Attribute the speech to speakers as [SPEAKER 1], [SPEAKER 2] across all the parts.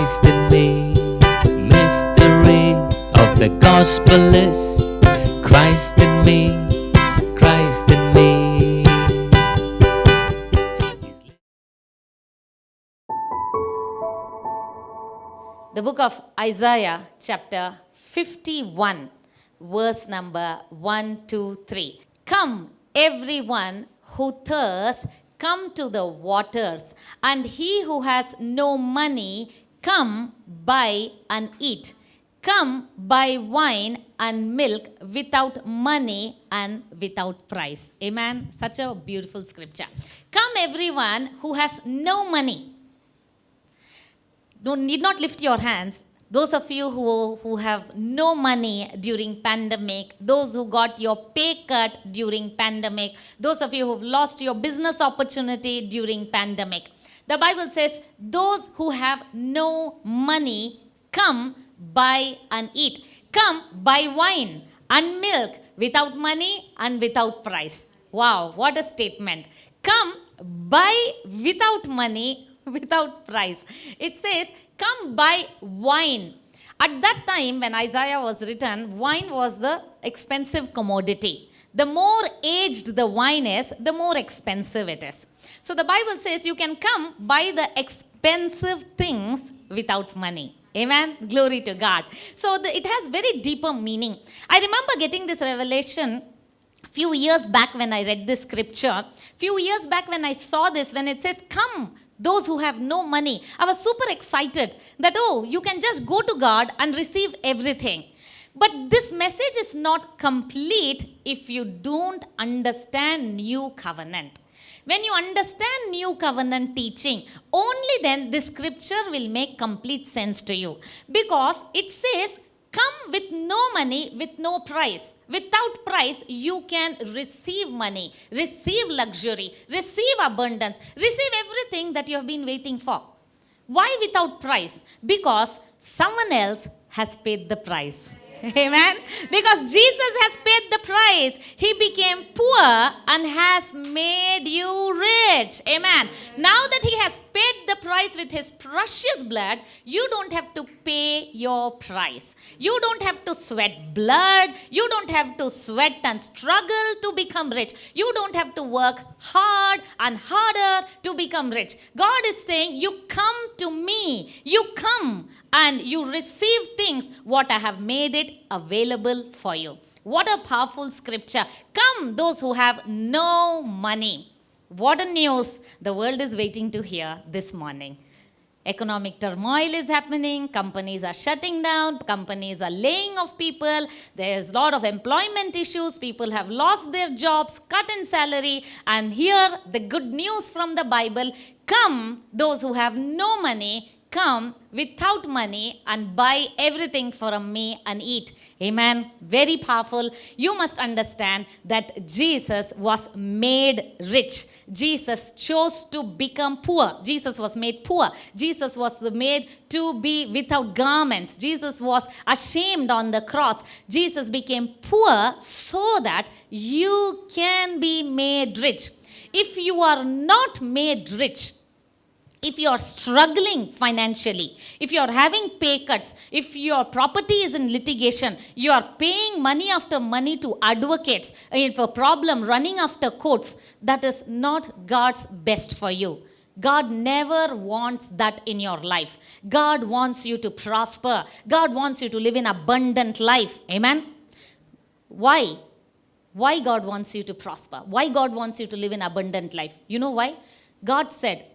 [SPEAKER 1] Christ in me. Mystery of the gospel is Christ in me, Christ in me.
[SPEAKER 2] The book of Isaiah, chapter 51, verse number 1, 2, 3. Come, everyone who thirsts, come to the waters, and he who has no money, come buy and eat. Come buy wine and milk without money and without price. Amen. Such a beautiful scripture. Come, everyone who has no money. Need not lift your hands. Those of you who have no money during pandemic, those who got your pay cut during pandemic, those of you who've lost your business opportunity during pandemic. The Bible says, those who have no money, come buy and eat. Come buy wine and milk without money and without price. Wow, what a statement. Come buy without money, without price. It says, come buy wine. At that time when Isaiah was written, wine was the expensive commodity. The more aged the wine is, the more expensive it is. So the Bible says you can come buy the expensive things without money. Amen. Glory to God. So it has very deeper meaning. I remember getting this revelation few years back when I read this scripture. Few years back when I saw this, when it says, come, those who have no money. I was super excited that, you can just go to God and receive everything. But this message is not complete if you don't understand new covenant. When you understand new covenant teaching, only then this scripture will make complete sense to you. Because it says, come with no money, with no price. Without price, you can receive money, receive luxury, receive abundance, receive everything that you have been waiting for. Why without price? Because someone else has paid the price. Amen. Because Jesus has paid the price. He became poor and has made you rich. Amen. Now that he has paid the price with his precious blood, you don't have to pay your price. You don't have to sweat blood. You don't have to sweat and struggle to become rich. You don't have to work hard and harder to become rich. God is saying, you come to me. You come and you receive things what I have made it available for you. What a powerful scripture. Come, those who have no money. What a news the world is waiting to hear this morning. Economic turmoil is happening. Companies are shutting down. Companies are laying off people. There's a lot of employment issues. People have lost their jobs, cut in salary. And here, the good news from the Bible. Come, those who have no money, come without money and buy everything from me and eat. Amen. Very powerful. You must understand that Jesus was made rich. Jesus chose to become poor. Jesus was made poor. Jesus was made to be without garments. Jesus was ashamed on the cross. Jesus became poor so that you can be made rich. If you are not made rich, if you are struggling financially, if you are having pay cuts, if your property is in litigation, you are paying money after money to advocates, if a problem running after courts, that is not God's best for you. God never wants that in your life. God wants you to prosper. God wants you to live an abundant life. Amen? Why? Why God wants you to prosper? Why God wants you to live an abundant life? You know why? God said,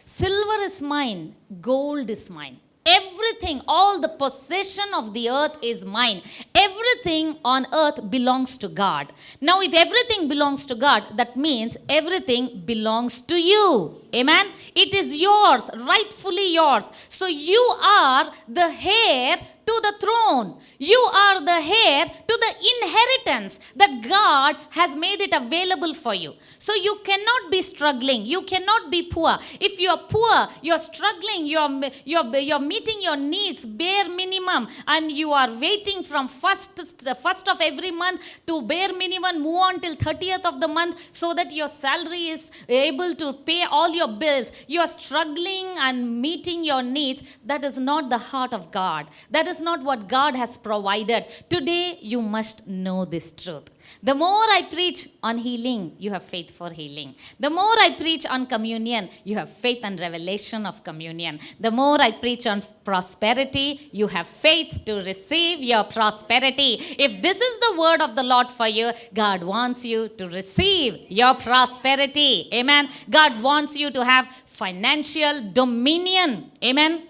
[SPEAKER 2] silver is mine, gold is mine. Everything, all the possession of the earth is mine. Everything on earth belongs to God. Now, if everything belongs to God, that means everything belongs to you. Amen? It is yours, rightfully yours. So you are the heir to the throne. You are the heir to the inheritance that God has made it available for you. So you cannot be struggling. You cannot be poor. If you are poor, you are struggling, you're meeting your needs bare minimum, and you are waiting from first of every month to bare minimum, move on till 30th of the month so that your salary is able to pay all your bills, you are struggling and meeting your needs, that is not the heart of God. That is not what God has provided. Today, you must know this truth. The more I preach on healing, you have faith for healing. The more I preach on communion, you have faith and revelation of communion. The more I preach on prosperity, you have faith to receive your prosperity. If this is the word of the Lord for you, God wants you to receive your prosperity. Amen. God wants you to have financial dominion. Amen.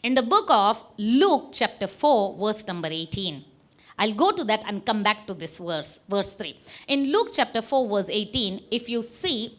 [SPEAKER 2] In the book of Luke chapter 4, verse number 18. I'll go to that and come back to this verse 3. In Luke chapter 4, verse 18, if you see,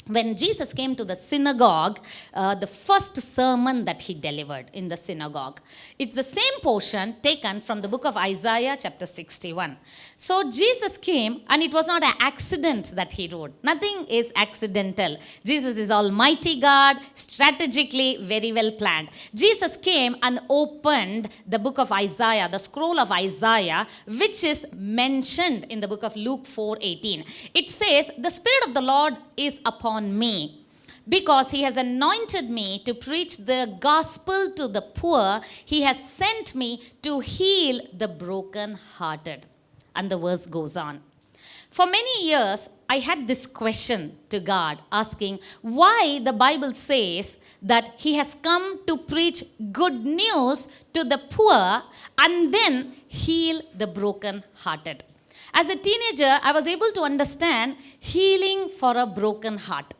[SPEAKER 2] when Jesus came to the synagogue, the first sermon that he delivered in the synagogue, it's the same portion taken from the book of Isaiah chapter 61. So Jesus came, and it was not an accident that he wrote. Nothing is accidental. Jesus is Almighty God, strategically very well planned. Jesus came and opened the book of Isaiah, the scroll of Isaiah, which is mentioned in the book of Luke 4:18. It says, "The Spirit of the Lord is upon me, because he has anointed me to preach the gospel to the poor. He has sent me to heal the brokenhearted." And the verse goes on. For many years, I had this question to God, asking why the Bible says that he has come to preach good news to the poor and then heal the brokenhearted. As a teenager, I was able to understand healing for a broken heart,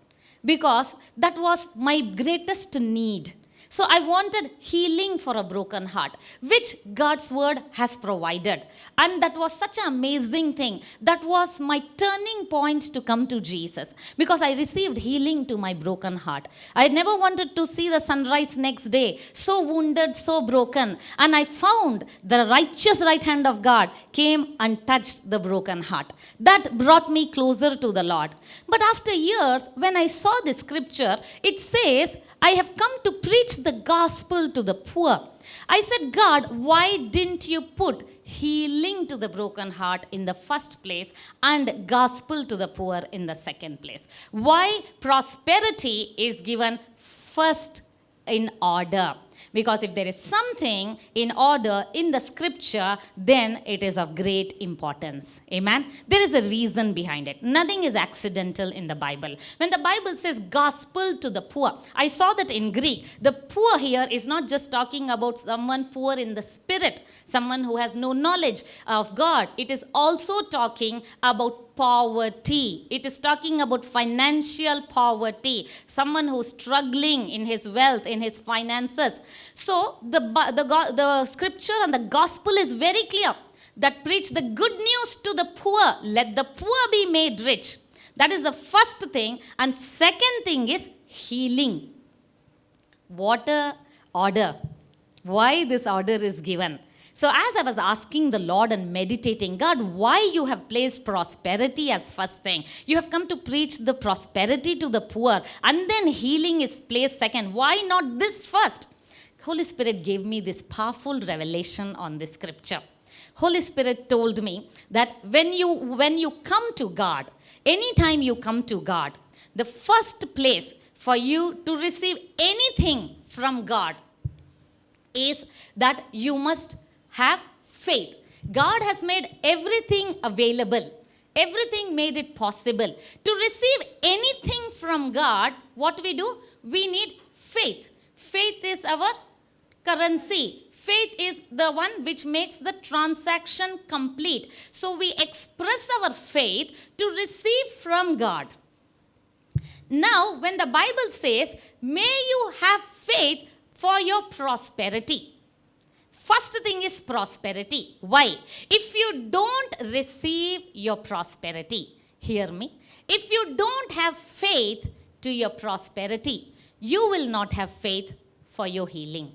[SPEAKER 2] because that was my greatest need. So I wanted healing for a broken heart, which God's word has provided. And that was such an amazing thing. That was my turning point to come to Jesus, because I received healing to my broken heart. I never wanted to see the sunrise next day, so wounded, so broken. And I found the righteous right hand of God came and touched the broken heart. That brought me closer to the Lord. But after years, when I saw this scripture, it says, "I have come to preach the gospel to the poor." I said, "God, why didn't you put healing to the broken heart in the first place and gospel to the poor in the second place? Why prosperity is given first in order?" Because if there is something in order in the scripture, then it is of great importance. Amen. There is a reason behind it. Nothing is accidental in the Bible. When the Bible says gospel to the poor, I saw that in Greek. The poor here is not just talking about someone poor in the spirit, someone who has no knowledge of God. It is also talking about poverty. It is talking about financial poverty, someone who's struggling in his wealth, in his finances. So the scripture and the gospel is very clear, that preach the good news to the poor. Let the poor be made rich. That is the first thing. And second thing is healing. What a order. Why this order is given? So as I was asking the Lord and meditating, God, why you have placed prosperity as first thing? You have come to preach the prosperity to the poor, and then healing is placed second. Why not this first? Holy Spirit gave me this powerful revelation on this scripture. Holy Spirit told me that when you come to God, anytime you come to God, the first place for you to receive anything from God is that you must have faith. God has made everything available. Everything made it possible. To receive anything from God, what we do? We need faith. Faith is our currency. Faith is the one which makes the transaction complete. So we express our faith to receive from God. Now, when the Bible says, may you have faith for your prosperity. First thing is prosperity. Why? If you don't receive your prosperity, hear me, if you don't have faith to your prosperity, you will not have faith for your healing.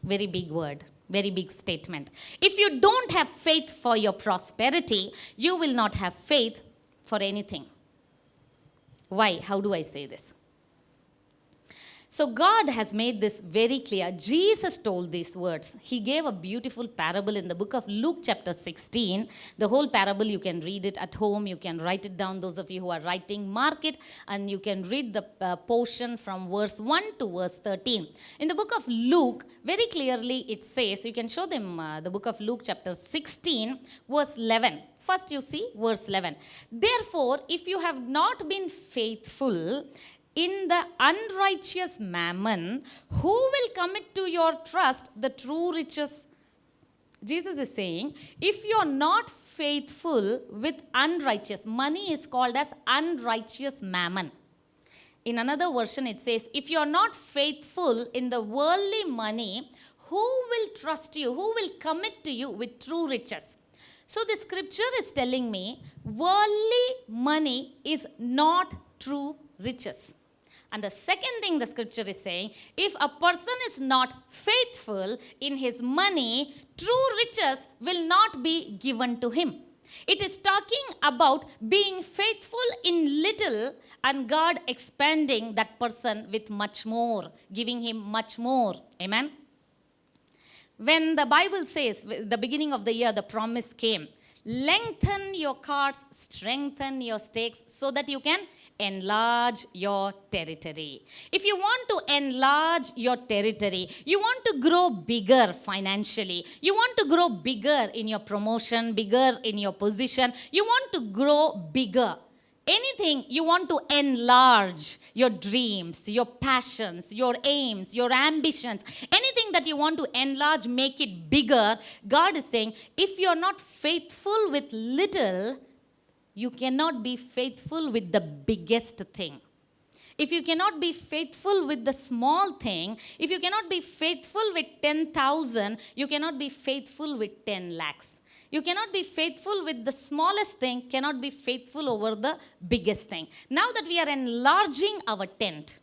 [SPEAKER 2] Very big word, very big statement. If you don't have faith for your prosperity, you will not have faith for anything. Why? How do I say this? So God has made this very clear. Jesus told these words. He gave a beautiful parable in the book of Luke chapter 16. The whole parable, you can read it at home. You can write it down. Those of you who are writing, mark it. And you can read the portion from verse 1 to verse 13. In the book of Luke, very clearly it says, you can show them the book of Luke chapter 16, verse 11. First you see verse 11. Therefore, if you have not been faithful in the unrighteous mammon, who will commit to your trust the true riches? Jesus is saying, if you're not faithful with unrighteous, money is called as unrighteous mammon. In another version, it says, if you're not faithful in the worldly money, who will trust you? Who will commit to you with true riches? So the scripture is telling me, worldly money is not true riches. And the second thing the scripture is saying, if a person is not faithful in his money, true riches will not be given to him. It is talking about being faithful in little and God expanding that person with much more, giving him much more. Amen. When the Bible says, the beginning of the year, the promise came, lengthen your cords, strengthen your stakes so that you can enlarge your territory. If you want to enlarge your territory, you want to grow bigger financially, you want to grow bigger in your promotion, bigger in your position, you want to grow bigger. Anything you want to enlarge your dreams, your passions, your aims, your ambitions, anything that you want to enlarge, make it bigger. God is saying, if you're not faithful with little, you cannot be faithful with the biggest thing. If you cannot be faithful with the small thing, if you cannot be faithful with 10,000, you cannot be faithful with 10 lakhs. You cannot be faithful with the smallest thing, cannot be faithful over the biggest thing. Now that we are enlarging our tent,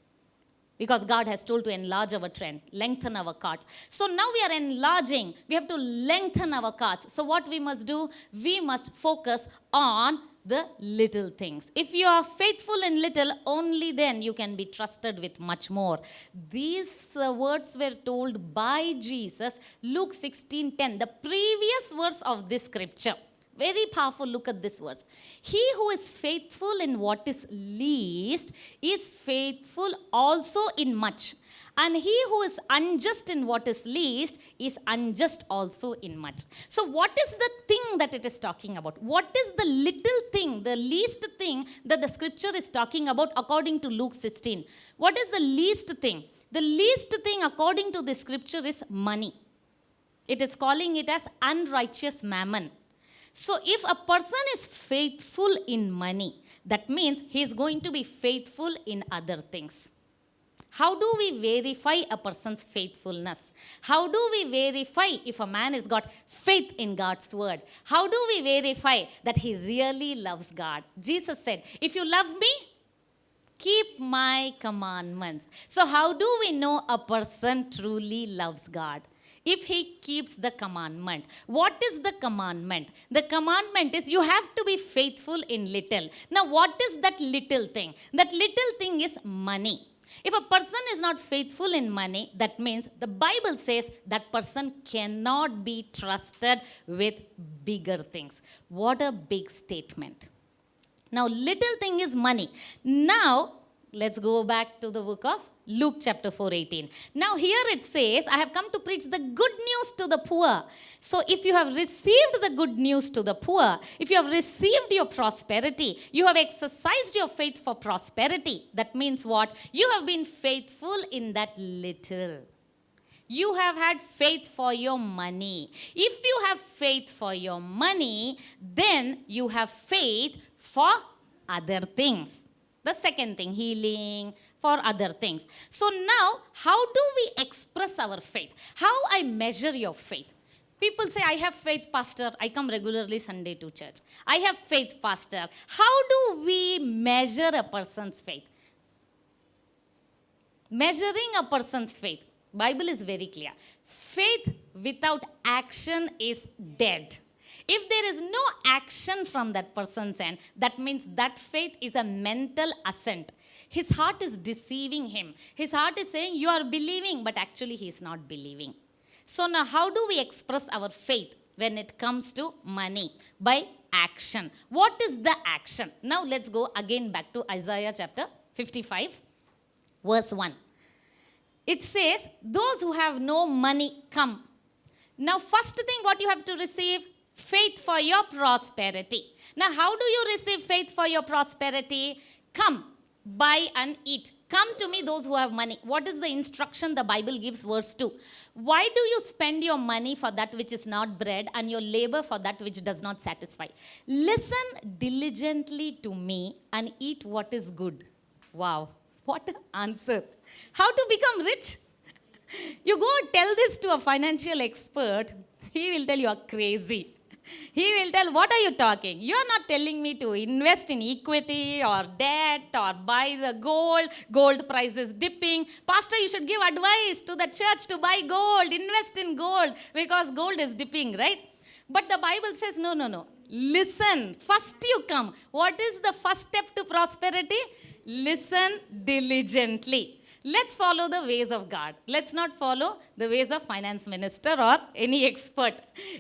[SPEAKER 2] because God has told to enlarge our tent, lengthen our cords. So now we are enlarging. We have to lengthen our cords. So what we must do? We must focus on the little things. If you are faithful in little, only then you can be trusted with much more. These words were told by Jesus, Luke 16:10, the previous verse of this scripture. Very powerful. Look at this verse. He who is faithful in what is least is faithful also in much. And he who is unjust in what is least is unjust also in much. So what is the thing that it is talking about? What is the little thing, the least thing that the scripture is talking about according to Luke 16? What is the least thing? The least thing according to the scripture is money. It is calling it as unrighteous mammon. So if a person is faithful in money, that means he is going to be faithful in other things. How do we verify a person's faithfulness? How do we verify if a man has got faith in God's word? How do we verify that he really loves God? Jesus said, if you love me, keep my commandments. So how do we know a person truly loves God? If he keeps the commandment. What is the commandment? The commandment is you have to be faithful in little. Now what is that little thing? That little thing is money. If a person is not faithful in money, that means the Bible says that person cannot be trusted with bigger things. What a big statement. Now little thing is money. Now let's go back to the book of Luke chapter 4:18. Now here it says, I have come to preach the good news to the poor. So if you have received the good news to the poor, if you have received your prosperity, you have exercised your faith for prosperity, that means what? You have been faithful in that little. You have had faith for your money. If you have faith for your money, then you have faith for other things. The second thing, healing, for other things. So now, how do we express our faith? How I measure your faith? People say, I have faith, Pastor. I come regularly Sunday to church. I have faith, Pastor. How do we measure a person's faith? Measuring a person's faith. Bible is very clear. Faith without action is dead. If there is no action from that person's end, that means that faith is a mental assent. His heart is deceiving him. His heart is saying, you are believing, but actually he is not believing. So now how do we express our faith when it comes to money? By action. What is the action? Now let's go again back to Isaiah chapter 55, verse 1. It says, those who have no money, come. Now first thing what you have to receive, faith for your prosperity. Now how do you receive faith for your prosperity? Come, buy and eat. Come to me, those who have money. What is the instruction the Bible gives? Verse 2. Why do you spend your money for that which is not bread and your labor for that which does not satisfy? Listen diligently to me and eat what is good. Wow, what an answer. How to become rich? You go tell this to a financial expert, he will tell you are crazy. He will tell, what are you talking? You are not telling me to invest in equity or debt or buy the gold. Gold price is dipping. Pastor, you should give advice to the church to buy gold, invest in gold because gold is dipping, right? But the Bible says, no. Listen, first you come. What is the first step to prosperity? Listen diligently. Let's follow the ways of God. Let's not follow the ways of finance minister or any expert.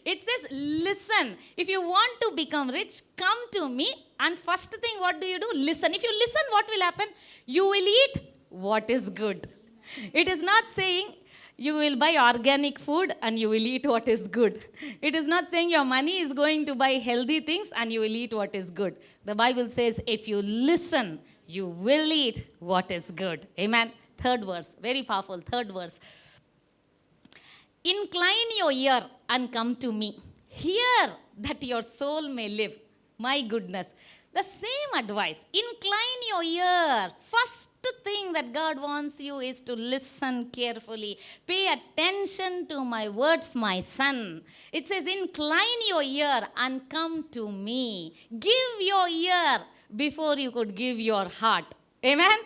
[SPEAKER 2] It says, listen. If you want to become rich, come to me. And first thing, what do? Listen. If you listen, what will happen? You will eat what is good. It is not saying you will buy organic food and you will eat what is good. It is not saying your money is going to buy healthy things and you will eat what is good. The Bible says, if you listen, you will eat what is good. Amen. Third verse, very powerful, third verse. Incline your ear and come to me. Hear that your soul may live. My goodness. The same advice. Incline your ear. First thing that God wants you is to listen carefully. Pay attention to my words, my son. It says, incline your ear and come to me. Give your ear before you could give your heart. Amen?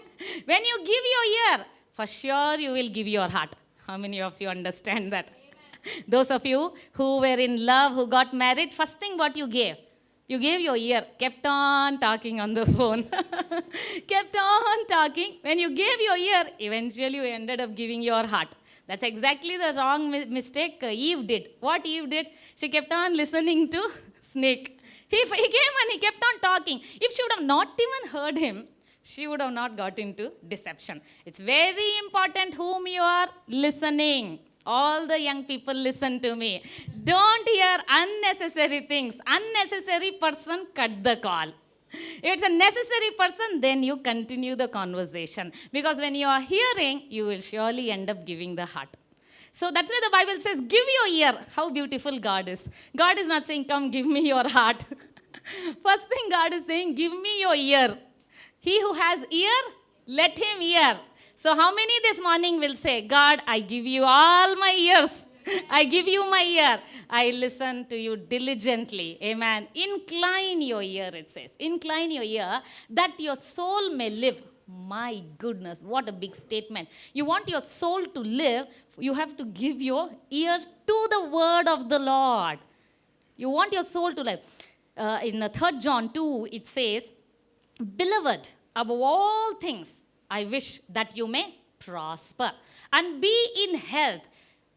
[SPEAKER 2] When you give your ear, for sure you will give your heart. How many of you understand that? Amen. Those of you who were in love, who got married, first thing what you gave? You gave your ear, kept on talking on the phone. Kept on talking. When you gave your ear, eventually you ended up giving your heart. That's exactly the wrong mistake Eve did. What Eve did? She kept on listening to snake. He came and he kept on talking. If she would have not even heard him, she would have not got into deception. It's very important whom you are listening. All the young people, listen to me. Don't hear unnecessary things. Unnecessary person, cut the call. If it's a necessary person, then you continue the conversation. Because when you are hearing, you will surely end up giving the heart. So that's why the Bible says, give your ear. How beautiful God is. God is not saying, come give me your heart. First thing God is saying, give me your ear. He who has ear, let him hear. So how many this morning will say, God, I give you all my ears. I give you my ear. I listen to you diligently. Amen. Incline your ear, it says. Incline your ear that your soul may live. My goodness, what a big statement. You want your soul to live, you have to give your ear to the word of the Lord. You want your soul to live. In the 3 John 2, it says, Beloved, above all things, I wish that you may prosper and be in health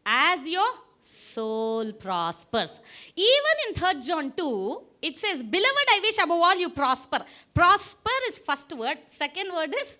[SPEAKER 2] as your soul prospers. Even in 3 John 2, it says, Beloved, I wish above all you prosper. Prosper is first word. Second word is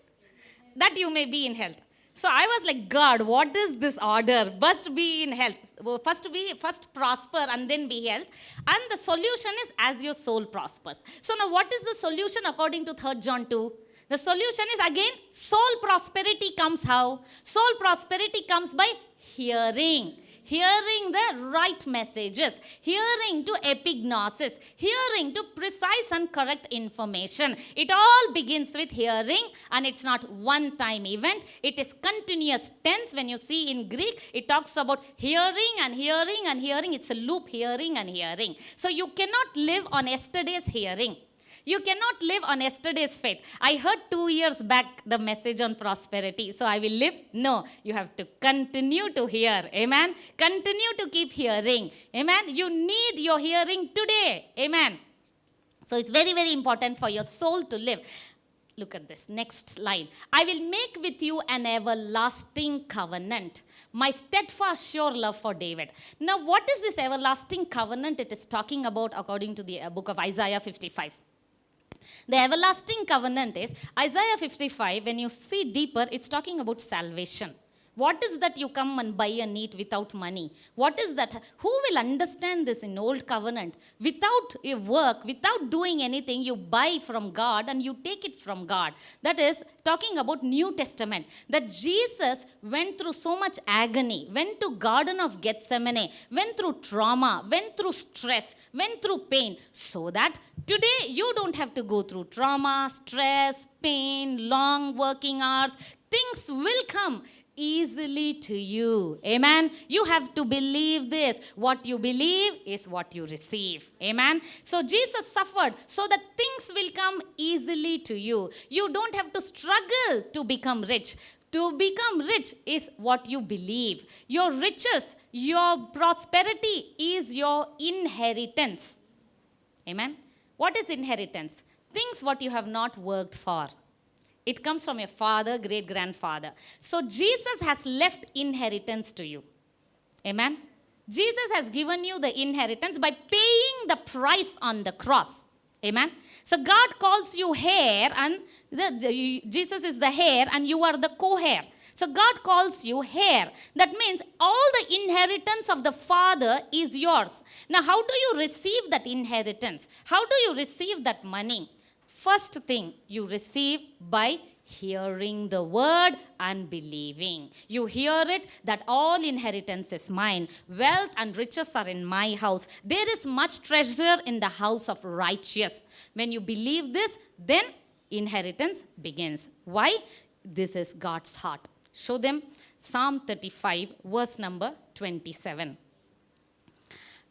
[SPEAKER 2] that you may be in health. So I was like, God, what is this order? First be in health. First prosper and then be health. And the solution is as your soul prospers. So now what is the solution according to 3 John 2? The solution is again, soul prosperity comes how? Soul prosperity comes by hearing. Hearing the right messages, hearing to epignosis, hearing to precise and correct information. It all begins with hearing, and it's not one-time event. It is continuous tense. When you see in Greek, it talks about hearing and hearing and hearing. It's a loop, hearing and hearing. So you cannot live on yesterday's hearing. You cannot live on yesterday's faith. I heard 2 years back the message on prosperity, so I will live. No, you have to continue to hear. Amen. Continue to keep hearing. Amen. You need your hearing today. Amen. So it's very, very important for your soul to live. Look at this. Next line. I will make with you an everlasting covenant. My steadfast, sure love for David. Now, what is this everlasting covenant it is talking about according to the book of Isaiah 55? The everlasting covenant is Isaiah 55. When you see deeper, it's talking about salvation. What is that you come and buy and eat without money? What is that? Who will understand this in Old Covenant? Without a work, without doing anything, you buy from God and you take it from God. That is talking about New Testament. That Jesus went through so much agony, went to Garden of Gethsemane, went through trauma, went through stress, went through pain, so that today you don't have to go through trauma, stress, pain, long working hours. Things will come easily to you. Amen. You have to believe this. What you believe is what you receive. Amen. So Jesus suffered so that things will come easily to you. You don't have to struggle to become rich. To become rich is what you believe. Your riches, your prosperity is your inheritance. Amen. What is inheritance? Things what you have not worked for. It comes from your father, great-grandfather. So Jesus has left inheritance to you. Amen. Jesus has given you the inheritance by paying the price on the cross. Amen. So God calls you heir, and Jesus is the heir and you are the co-heir. So God calls you heir. That means all the inheritance of the Father is yours. Now, how do you receive that inheritance? How do you receive that money? First thing you receive by hearing the word and believing. You hear it that all inheritance is mine. Wealth and riches are in my house. There is much treasure in the house of righteous. When you believe this, then inheritance begins. Why? This is God's heart. Show them Psalm 35, verse number 27.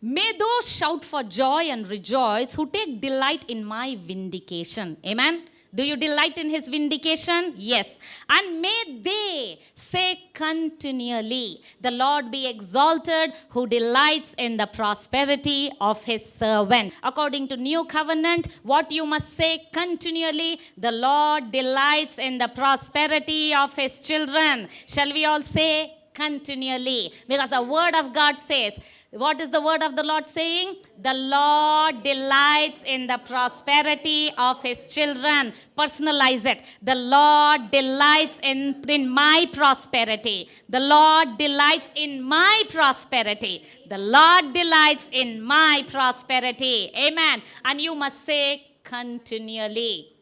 [SPEAKER 2] May those shout for joy and rejoice who take delight in my vindication. Amen. Do you delight in his vindication? Yes. And may they say continually, the Lord be exalted who delights in the prosperity of his servant. According to New Covenant, what you must say continually, the Lord delights in the prosperity of his children. Shall we all say continually? Because the word of God says, what is the word of the Lord saying? The Lord delights in the prosperity of his children. Personalize it. The Lord delights in my prosperity. The Lord delights in my prosperity. The Lord delights in my prosperity. Amen. And you must say continually.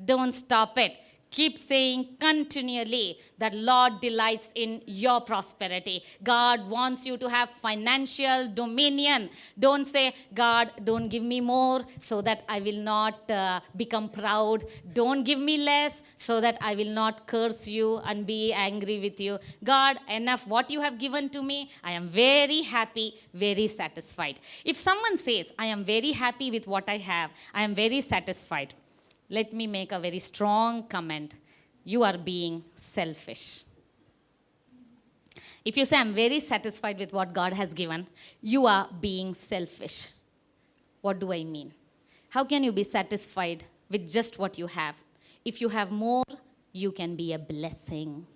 [SPEAKER 2] Don't stop it. Keep saying continually that Lord delights in your prosperity. God wants you to have financial dominion. Don't say, God, don't give me more so that I will not become proud. Don't give me less so that I will not curse you and be angry with you. God, enough what you have given to me. I am very happy, very satisfied. If someone says, I am very happy with what I have, I am very satisfied, let me make a very strong comment. You are being selfish. If you say, I'm very satisfied with what God has given, you are being selfish. What do I mean? How can you be satisfied with just what you have? If you have more, you can be a blessing.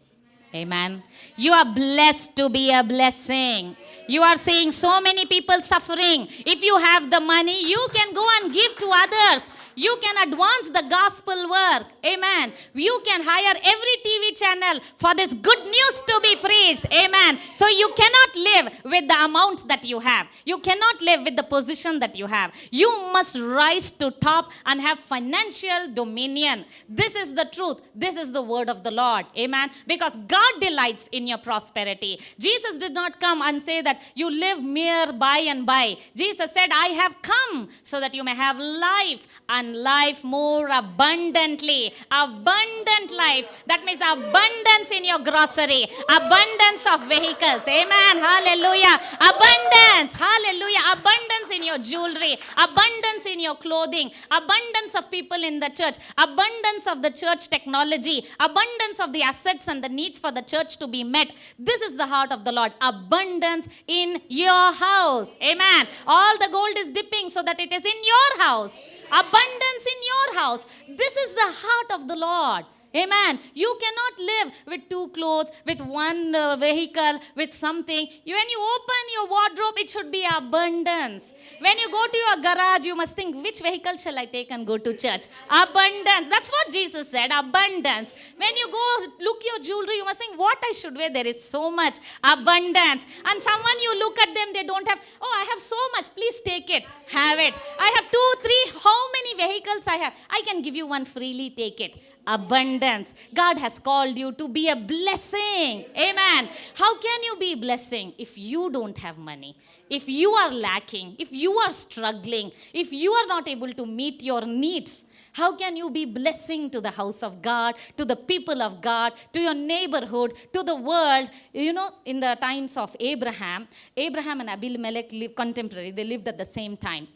[SPEAKER 2] Amen. You are blessed to be a blessing. You are seeing so many people suffering. If you have the money, you can go and give to others. You can advance the gospel work. Amen. You can hire every TV channel for this good news to be preached. Amen. So you cannot live with the amount that you have. You cannot live with the position that you have. You must rise to top and have financial dominion. This is the truth. This is the word of the Lord. Amen. Because God delights in your prosperity. Jesus did not come and say that you live mere by and by. Jesus said, I have come so that you may have life and life more abundantly. Abundant life. That means abundance in your grocery. Abundance of vehicles. Amen. Hallelujah. Abundance. Hallelujah. Abundance in your jewelry. Abundance in your clothing. Abundance of people in the church. Abundance of the church technology. Abundance of the assets and the needs for the church to be met. This is the heart of the Lord. Abundance in your house. Amen. All the gold is dipping so that it is in your house. Abundance in your house. This is the heart of the Lord. Amen. You cannot live with two clothes, with one vehicle, with something. When you open your wardrobe, it should be abundance. When you go to your garage, you must think, which vehicle shall I take and go to church? Abundance. That's what Jesus said, abundance. When you go look your jewelry, you must think, what I should wear? There is so much abundance. And someone, you look at them, they don't have, oh, I have so much. Please take it. Have it. I have 2, 3. How many vehicles I have? I can give you one freely. Take it. Abundance. God has called you to be a blessing. Amen. How can you be a blessing if you don't have money? If you are lacking, if you are struggling, if you are not able to meet your needs, how can you be blessing to the house of God, to the people of God, to your neighborhood, to the world? You know, in the times of Abraham and Abimelech lived contemporary. They lived at the same time.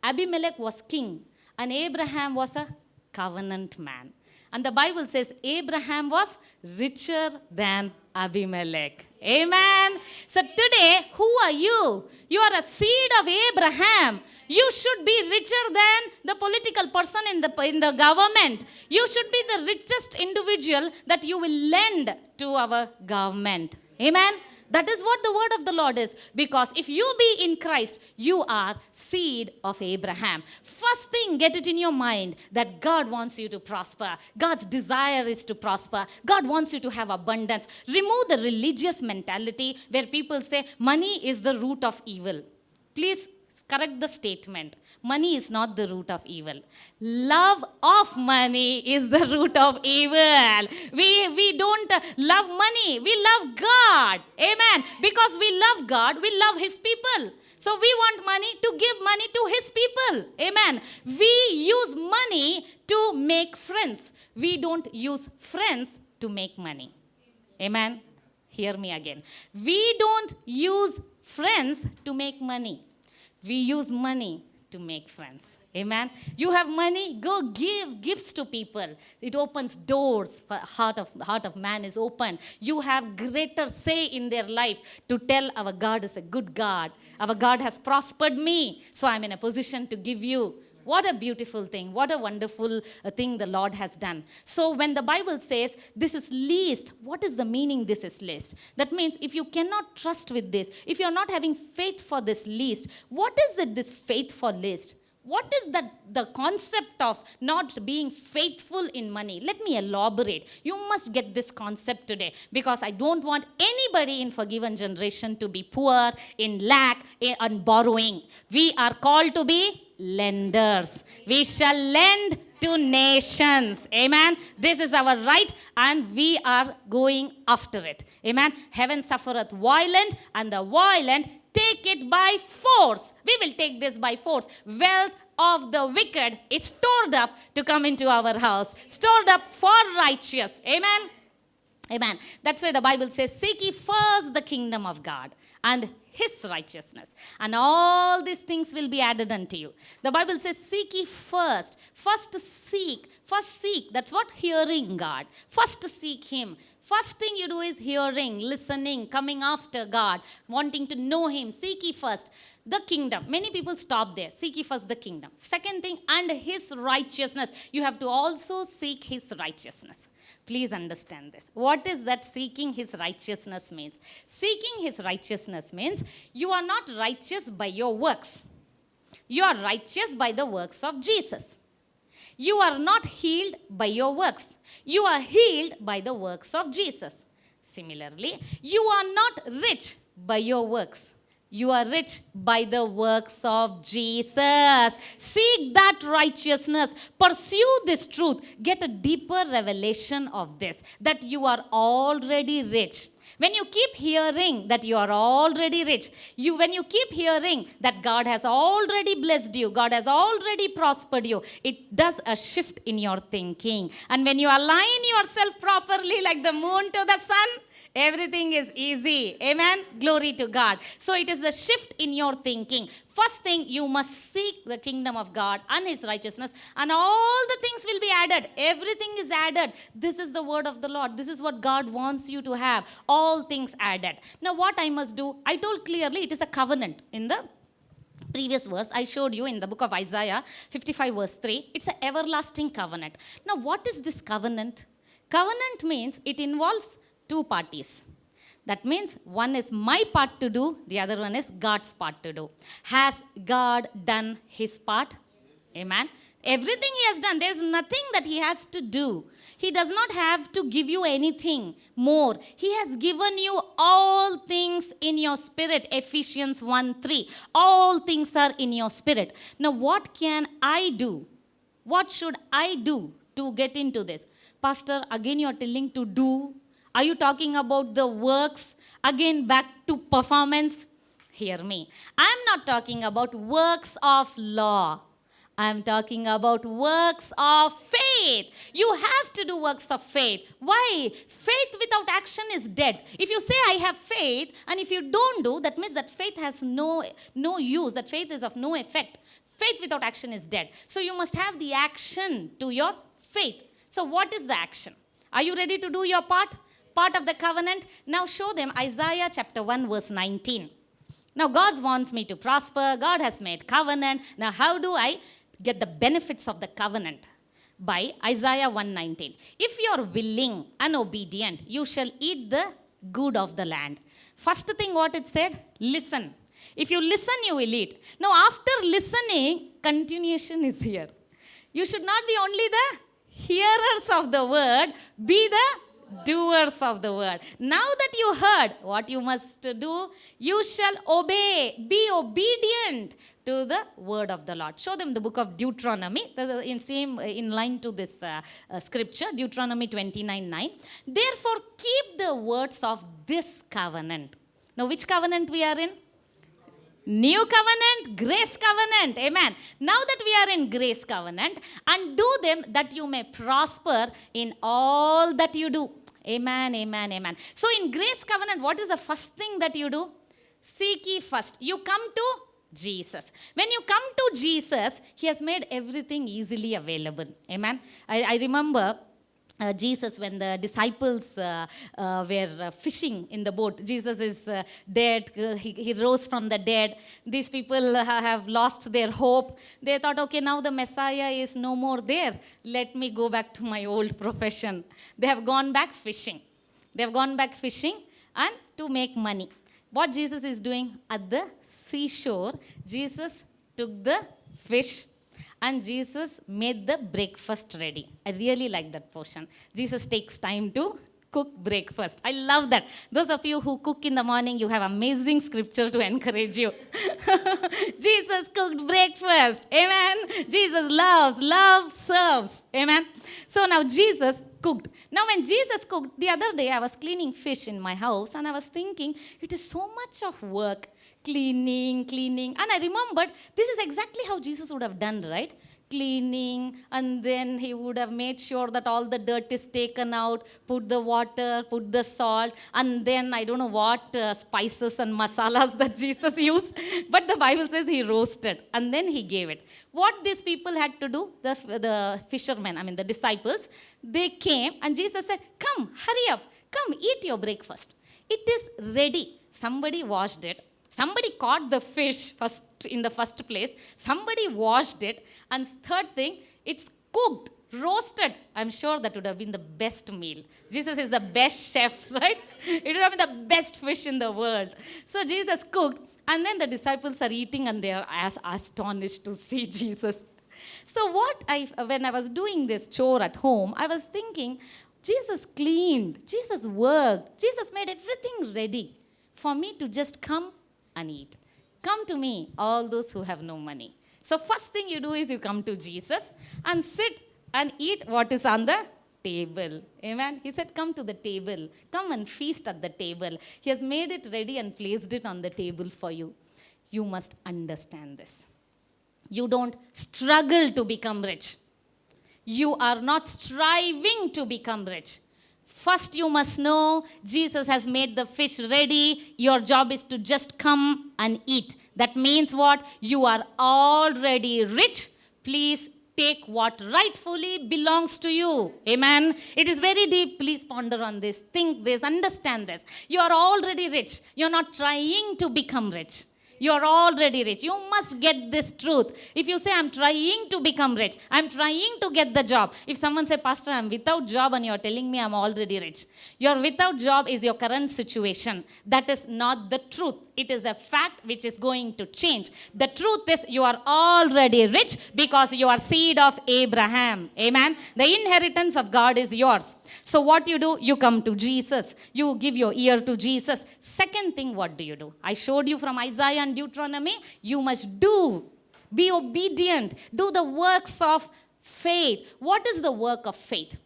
[SPEAKER 2] Abimelech was king and Abraham was a covenant man. And the Bible says Abraham was richer than Abimelech. Amen. So today, who are you? You are a seed of Abraham. You should be richer than the political person in the government. You should be the richest individual that you will lend to our government. Amen. That is what the word of the Lord is. Because if you be in Christ, you are seed of Abraham. First thing, get it in your mind that God wants you to prosper. God's desire is to prosper. God wants you to have abundance. Remove the religious mentality where people say money is the root of evil. Please correct the statement. Money is not the root of evil. Love of money is the root of evil. We don't love money. We love God. Amen. Because we love God, we love His people. So we want money to give money to His people. Amen. We use money to make friends. We don't use friends to make money. Amen. Hear me again. We don't use friends to make money. We use money to make friends. Amen. You have money, go give gifts to people. It opens doors. Heart of man is open. You have greater say in their life to tell our God is a good God. Our God has prospered me, so I'm in a position to give you. What a beautiful thing. What a wonderful thing the Lord has done. So when the Bible says this is least, what is the meaning this is least? That means if you cannot trust with this, if you're not having faith for this least, what is it, this faith for least? What is the concept of not being faithful in money? Let me elaborate. You must get this concept today because I don't want anybody in forgiven generation to be poor, in lack, and borrowing. We are called to be lenders. We shall lend to nations. Amen. This is our right and we are going after it. Amen. Heaven suffereth violent and the violent take it by force. We will take this by force. Wealth of the wicked, it's stored up to come into our house. Stored up for righteous. Amen. Amen. That's why the Bible says, seek ye first the kingdom of God and His righteousness, and all these things will be added unto you. The Bible says, seek ye first. First seek. That's what? Hearing God. First seek Him. First thing you do is hearing, listening, coming after God, wanting to know Him. Seek ye first the kingdom. Many people stop there. Seek ye first the kingdom. Second thing, and His righteousness. You have to also seek His righteousness. Please understand this. What is that seeking His righteousness means? Seeking His righteousness means you are not righteous by your works. You are righteous by the works of Jesus. You are not healed by your works. You are healed by the works of Jesus. Similarly, you are not rich by your works. You are rich by the works of Jesus. Seek that righteousness. Pursue this truth. Get a deeper revelation of this, that you are already rich. When you keep hearing that you are already rich, when you keep hearing that God has already blessed you, God has already prospered you, it does a shift in your thinking. And when you align yourself properly like the moon to the sun, everything is easy. Amen. Glory to God. So it is the shift in your thinking. First thing, you must seek the kingdom of God and His righteousness, and all the things will be added. Everything is added. This is the word of the Lord. This is what God wants you to have. All things added. Now what I must do? I told clearly it is a covenant in the previous verse I showed you in the book of Isaiah 55 verse 3, it's an everlasting covenant. Now what is this covenant? Covenant means it involves two parties. That means one is my part to do, the other one is God's part to do. Has God done his part? Amen. Everything he has done, there's nothing that he has to do. He does not have to give you anything more. He has given you all things in your spirit. Ephesians 1:3. All things are in your spirit. Now, what can I do? What should I do to get into this? Pastor, again you're telling to do. Are you talking about the works? Again, back to performance? Hear me. I'm not talking about works of law. I'm talking about works of faith. You have to do works of faith. Why? Faith without action is dead. If you say, I have faith, and if you don't do, that means that faith has no use. That faith is of no effect. Faith without action is dead. So you must have the action to your faith. So what is the action? Are you ready to do your part? Part of the covenant? Now show them Isaiah chapter 1 verse 19. Now God wants me to prosper. God has made covenant. Now how do I get the benefits of the covenant? By Isaiah 1:19. If you are willing and obedient, you shall eat the good of the land. First thing what it said, listen. If you listen, you will eat. Now after listening, continuation is here. You should not be only the hearers of the word, be the doers of the word. Now that you heard what you must do, you shall obey, be obedient to the word of the Lord. Show them the book of Deuteronomy, in line to this scripture, Deuteronomy 29:9. Therefore, keep the words of this covenant. Now, which covenant we are in? New covenant, grace covenant. Amen. Now that we are in grace covenant, and do them that you may prosper in all that you do. Amen, amen, amen. So in grace covenant, what is the first thing that you do? Seek ye first. You come to Jesus. When you come to Jesus, he has made everything easily available. Amen. I remember Jesus, when the disciples were fishing in the boat, Jesus is dead, he rose from the dead. These people have lost their hope. They thought, okay, now the Messiah is no more there. Let me go back to my old profession. They have gone back fishing. They have gone back fishing and to make money. What Jesus is doing at the seashore, Jesus took the fish and Jesus made the breakfast ready. I really like that portion. Jesus takes time to cook breakfast. I love that. Those of you who cook in the morning, you have amazing scripture to encourage you. Jesus cooked breakfast. Amen. Jesus loves, love serves. Amen. So now Jesus cooked. Now when Jesus cooked, the other day I was cleaning fish in my house and I was thinking, it is so much of work. Cleaning. And I remembered, this is exactly how Jesus would have done, right? Cleaning, and then he would have made sure that all the dirt is taken out, put the water, put the salt, and then I don't know what spices and masalas that Jesus used, but the Bible says he roasted, and then he gave it. What these people had to do, the fishermen, the disciples, they came, and Jesus said, come, hurry up, come, eat your breakfast. It is ready. Somebody washed it. Somebody caught the fish in the first place. Somebody washed it. And third thing, it's cooked, roasted. I'm sure that would have been the best meal. Jesus is the best chef, right? It would have been the best fish in the world. So Jesus cooked. And then the disciples are eating and they are astonished to see Jesus. So when I was doing this chore at home, I was thinking, Jesus cleaned. Jesus worked. Jesus made everything ready for me to just come and eat. Come to me, all those who have no money. So first thing you do is you come to Jesus and sit and eat what is on the table. Amen. He said, come to the table. Come and feast at the table. He has made it ready and placed it on the table for you. You must understand this. You don't struggle to become rich. You are not striving to become rich. First, you must know Jesus has made the fish ready. Your job is to just come and eat. That means what? You are already rich. Please take what rightfully belongs to you. Amen. It is very deep. Please ponder on this. Think this. Understand this. You are already rich. You're not trying to become rich. You are already rich. You must get this truth. If you say, I'm trying to become rich, I'm trying to get the job. If someone say, Pastor, I'm without job and you're telling me I'm already rich. Your without job is your current situation. That is not the truth. It is a fact which is going to change. The truth is you are already rich because you are seed of Abraham. Amen. The inheritance of God is yours. So what you do, you come to Jesus. You give your ear to Jesus. Second thing, what do? I showed you from Isaiah and Deuteronomy. You must do. Be obedient. Do the works of faith. What is the work of faith?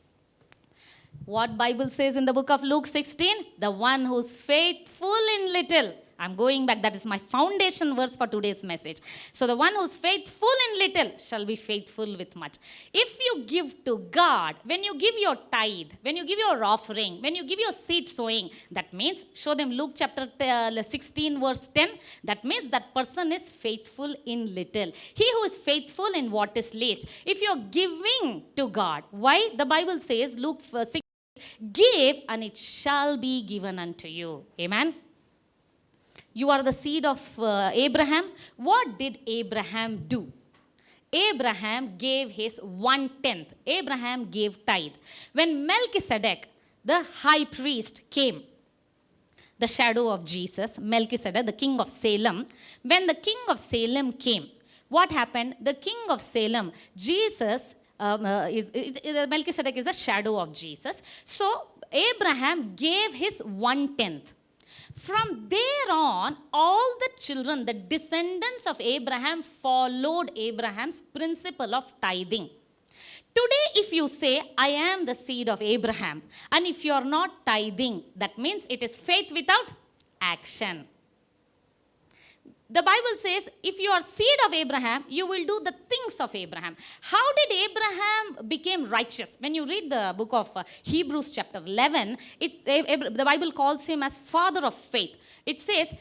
[SPEAKER 2] What Bible says in the book of Luke 16? The one who's faithful in little. I'm going back. That is my foundation verse for today's message. So the one who's faithful in little shall be faithful with much. If you give to God, when you give your tithe, when you give your offering, when you give your seed sowing, that means, show them Luke chapter 16 verse 10. That means that person is faithful in little. He who is faithful in what is least. If you're giving to God, why? The Bible says, Luke 6, give and it shall be given unto you. Amen. You are the seed of Abraham. What did Abraham do? Abraham gave his 1/10. Abraham gave tithe. When Melchizedek, the high priest, came, the shadow of Jesus, Melchizedek, the king of Salem, when the king of Salem came, what happened? The king of Salem, Jesus, Melchizedek is a shadow of Jesus. So Abraham gave his 1/10. From there on, all the children, the descendants of Abraham, followed Abraham's principle of tithing. Today, if you say, I am the seed of Abraham, and if you are not tithing, that means it is faith without action. The Bible says, if you are seed of Abraham, you will do the things of Abraham. How did Abraham become righteous? When you read the book of Hebrews chapter 11, the Bible calls him as father of faith. It says,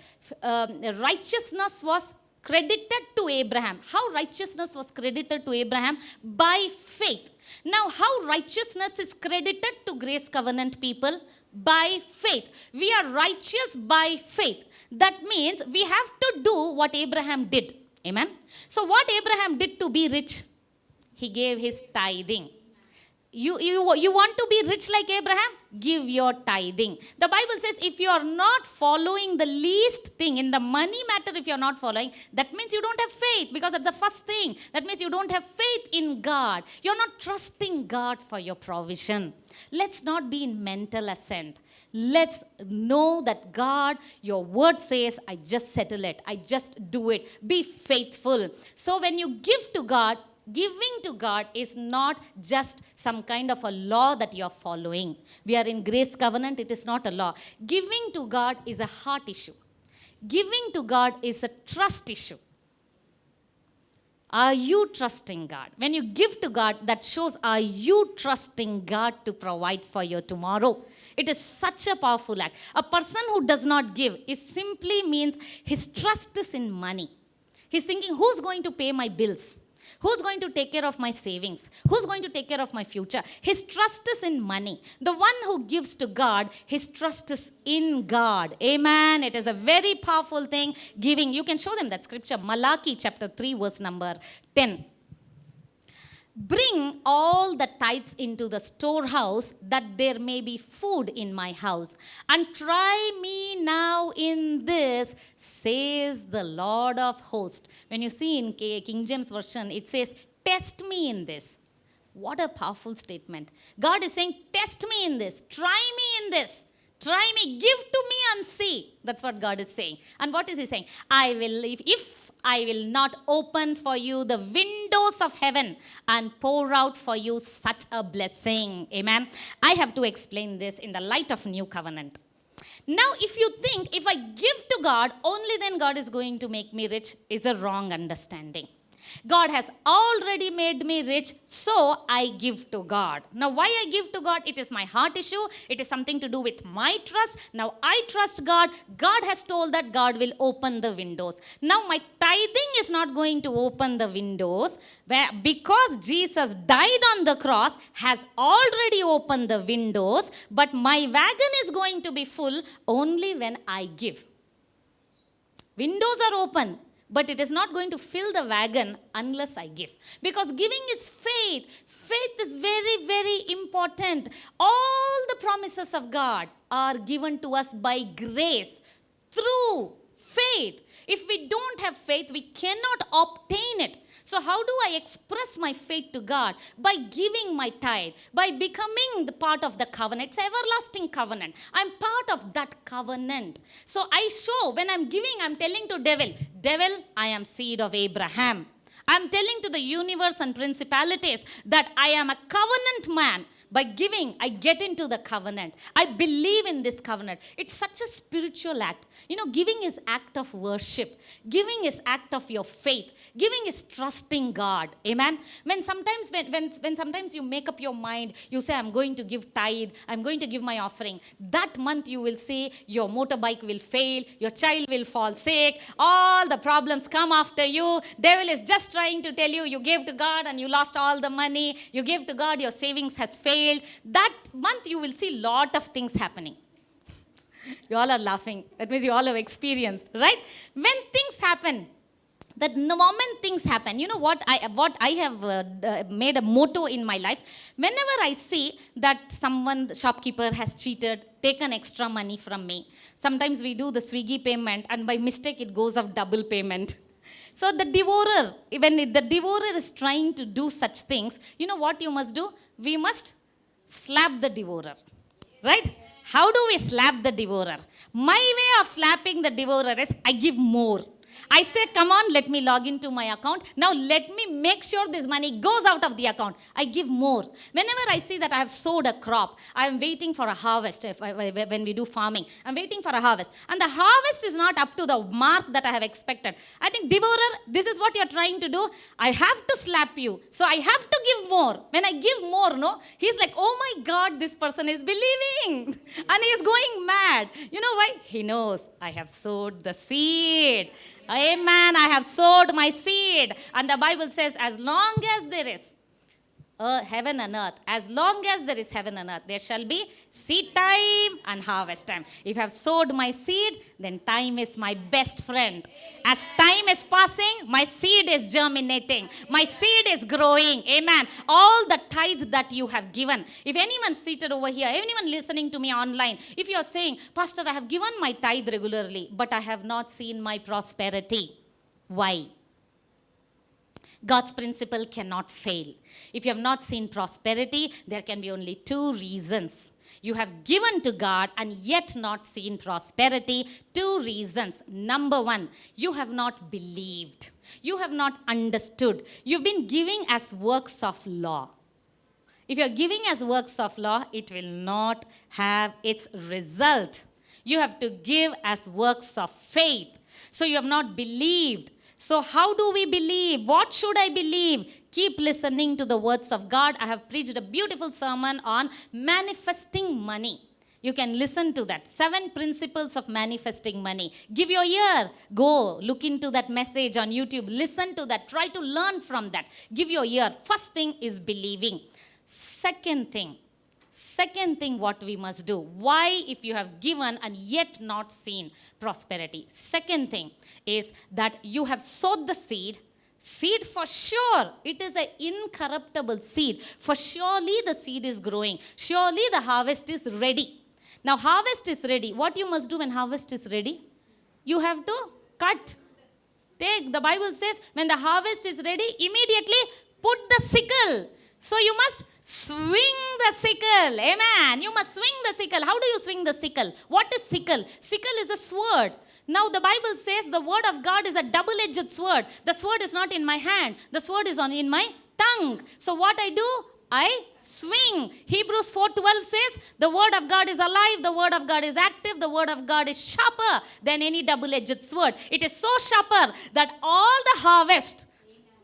[SPEAKER 2] righteousness was credited to Abraham. How righteousness was credited to Abraham? By faith. Now, how righteousness is credited to Grace Covenant people? By faith. We are righteous by faith. That means we have to do what Abraham did. Amen. So what Abraham did to be rich? He gave his tithing. You want to be rich like Abraham? Give your tithing. The Bible says if you are not following the least thing in the money matter, if you are not following, that means you don't have faith, because that's the first thing. That means you don't have faith in God. You're not trusting God for your provision. Let's not be in mental assent. Let's know that God, your word says, I just settle it. I just do it. Be faithful. So when you give to God, giving to God is not just some kind of a law that you are following. We are in Grace Covenant, it is not a law. Giving to God is a heart issue. Giving to God is a trust issue. Are you trusting God? When you give to God, that shows, are you trusting God to provide for your tomorrow? It is such a powerful act. A person who does not give, it simply means his trust is in money. He's thinking, who's going to pay my bills? Who's going to take care of my savings? Who's going to take care of my future? His trust is in money. The one who gives to God, his trust is in God. Amen. It is a very powerful thing, giving. You can show them that scripture, Malachi chapter 3 verse number 10. Bring all the tithes into the storehouse, that there may be food in my house. And try me now in this, says the Lord of hosts. When you see in King James Version, it says, test me in this. What a powerful statement. God is saying, test me in this. Try me in this. Try me. Give to me and see. That's what God is saying. And what is he saying? I will, if I will not open for you the windows of heaven and pour out for you such a blessing. Amen. I have to explain this in the light of New Covenant. Now, if you think, if I give to God, only then God is going to make me rich, is a wrong understanding. God has already made me rich, so I give to God. Now, why I give to God? It is my heart issue. It is something to do with my trust. Now, I trust God. God has told that God will open the windows. Now, my tithing is not going to open the windows, because Jesus died on the cross, has already opened the windows, but my wagon is going to be full only when I give. Windows are open, but it is not going to fill the wagon unless I give. Because giving is faith. Faith is very, very important. All the promises of God are given to us by grace through faith. If we don't have faith, we cannot obtain it. So how do I express my faith to God? By giving my tithe, by becoming the part of the covenant. It's an everlasting covenant. I'm part of that covenant. So I show, when I'm giving, I'm telling to devil, I am seed of Abraham. I'm telling to the universe and principalities that I am a covenant man. By giving, I get into the covenant. I believe in this covenant. It's such a spiritual act. You know, giving is act of worship. Giving is act of your faith. Giving is trusting God. Amen. When sometimes you make up your mind, you say, I'm going to give tithe, I'm going to give my offering. That month you will see your motorbike will fail, your child will fall sick, all the problems come after you. Devil is just trying to tell you, you gave to God and you lost all the money. You gave to God, your savings has failed. That month you will see lot of things happening. You all are laughing. That means you all have experienced, right? When things happen, that the moment things happen, you know what I have made a motto in my life. Whenever I see that the shopkeeper has cheated, taken extra money from me. Sometimes we do the Swiggy payment and by mistake it goes of double payment. So the devourer, when the devourer is trying to do such things, you know what you must do? We must slap the devourer, right? How do we slap the devourer? My way of slapping the devourer is I give more. I say, come on, let me log into my account. Now let me make sure this money goes out of the account. I give more. Whenever I see that I have sowed a crop, I am waiting for a harvest. When we do farming, I'm waiting for a harvest. And the harvest is not up to the mark that I have expected. I think, devourer, this is what you're trying to do. I have to slap you. So I have to give more. When I give more, no, he's like, oh my God, this person is believing. And he is going mad. You know why? He knows I have sowed the seed. Amen. I have sowed my seed. And the Bible says, as long as there is heaven and earth, as long as there is heaven and earth, there shall be seed time and harvest time. If I have sowed my seed, then time is my best friend. As time is passing, my seed is germinating. My seed is growing. Amen. All the tithe that you have given. If anyone seated over here, anyone listening to me online, if you are saying, Pastor, I have given my tithe regularly, but I have not seen my prosperity. Why? God's principle cannot fail. If you have not seen prosperity, there can be only two reasons. You have given to God and yet not seen prosperity. Two reasons. Number one, you have not believed. You have not understood. You've been giving as works of law. If you're giving as works of law, it will not have its result. You have to give as works of faith. So you have not believed. So how do we believe? What should I believe? Keep listening to the words of God. I have preached a beautiful sermon on manifesting money. You can listen to that. 7 principles of manifesting money. Give your ear. Go look into that message on YouTube. Listen to that. Try to learn from that. Give your ear. First thing is believing. Second thing what we must do. Why, if you have given and yet not seen prosperity? Second thing is that you have sowed the seed. Seed for sure. It is an incorruptible seed. For surely the seed is growing. Surely the harvest is ready. Now harvest is ready. What you must do when harvest is ready? You have to cut. The Bible says when the harvest is ready, immediately put the sickle. So you must swing the sickle. Amen. You must swing the sickle. How do you swing the sickle? What is sickle? Sickle is a sword. Now the Bible says the word of God is a double-edged sword. The sword is not in my hand. The sword is in my tongue. So what I do? I swing. Hebrews 4:12 says the word of God is alive. The word of God is active. The word of God is sharper than any double-edged sword. It is so sharper that all the harvest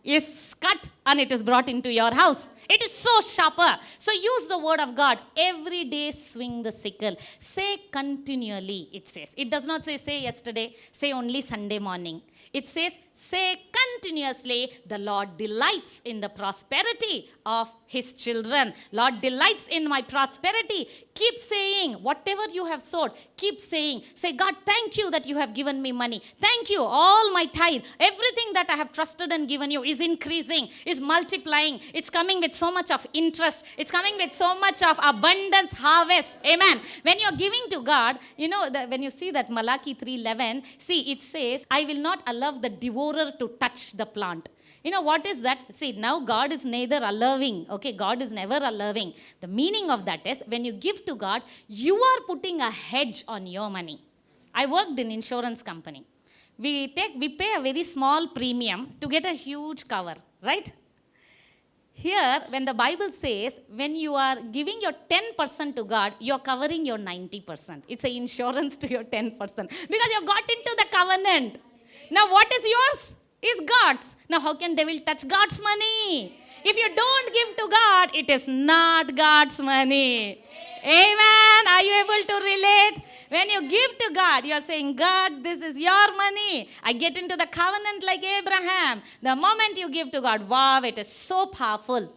[SPEAKER 2] is cut and it is brought into your house. It is so sharper. So use the word of God. Every day swing the sickle. Say continually, it says. It does not say yesterday, say only Sunday morning. It says, say continuously, the Lord delights in the prosperity of his children. Lord delights in my prosperity. Keep saying, whatever you have sowed, keep saying. Say, God, thank you that you have given me money. Thank you, all my tithe, everything that I have trusted and given you is increasing, is multiplying. It's coming with so much of interest. It's coming with so much of abundance harvest. Amen. When you're giving to God, when you see that Malachi 3:11, see, it says, I will not allow the devourer to touch the plant. What is that? See, now God is neither allowing. Okay, God is never allowing. The meaning of that is, when you give to God, you are putting a hedge on your money. I worked in insurance company. We pay a very small premium to get a huge cover, right? Here, when the Bible says, when you are giving your 10% to God, you're covering your 90%. It's an insurance to your 10% because you got into the covenant. Now, what is yours is God's. Now, how can devil touch God's money? If you don't give to God, it is not God's money. Amen. Are you able to relate? When you give to God, you are saying, God, this is your money. I get into the covenant like Abraham. The moment you give to God, wow, it is so powerful.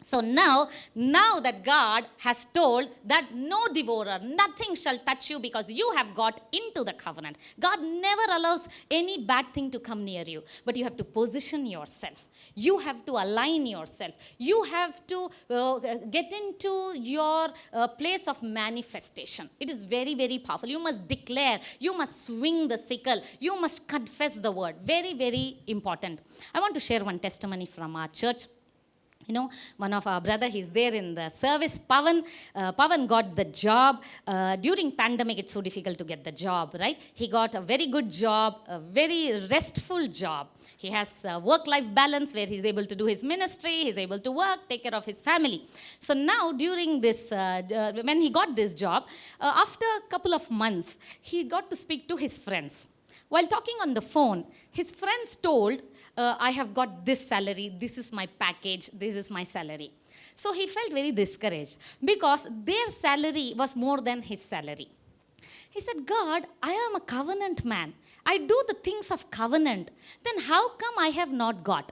[SPEAKER 2] So now that God has told that no devourer, nothing shall touch you because you have got into the covenant. God never allows any bad thing to come near you. But you have to position yourself. You have to align yourself. You have to get into your place of manifestation. It is very, very powerful. You must declare. You must swing the sickle. You must confess the word. Very, very important. I want to share one testimony from our church. One of our brother, he's there in the service. Pavan got the job. During pandemic, it's so difficult to get the job, right? He got a very good job, a very restful job. He has a work-life balance where he's able to do his ministry, he's able to work, take care of his family. So now, during this, when he got this job, after a couple of months, he got to speak to his friends. While talking on the phone, his friends told, I have got this salary, this is my package, this is my salary. So he felt very discouraged because their salary was more than his salary. He said, God, I am a covenant man. I do the things of covenant. Then how come I have not got?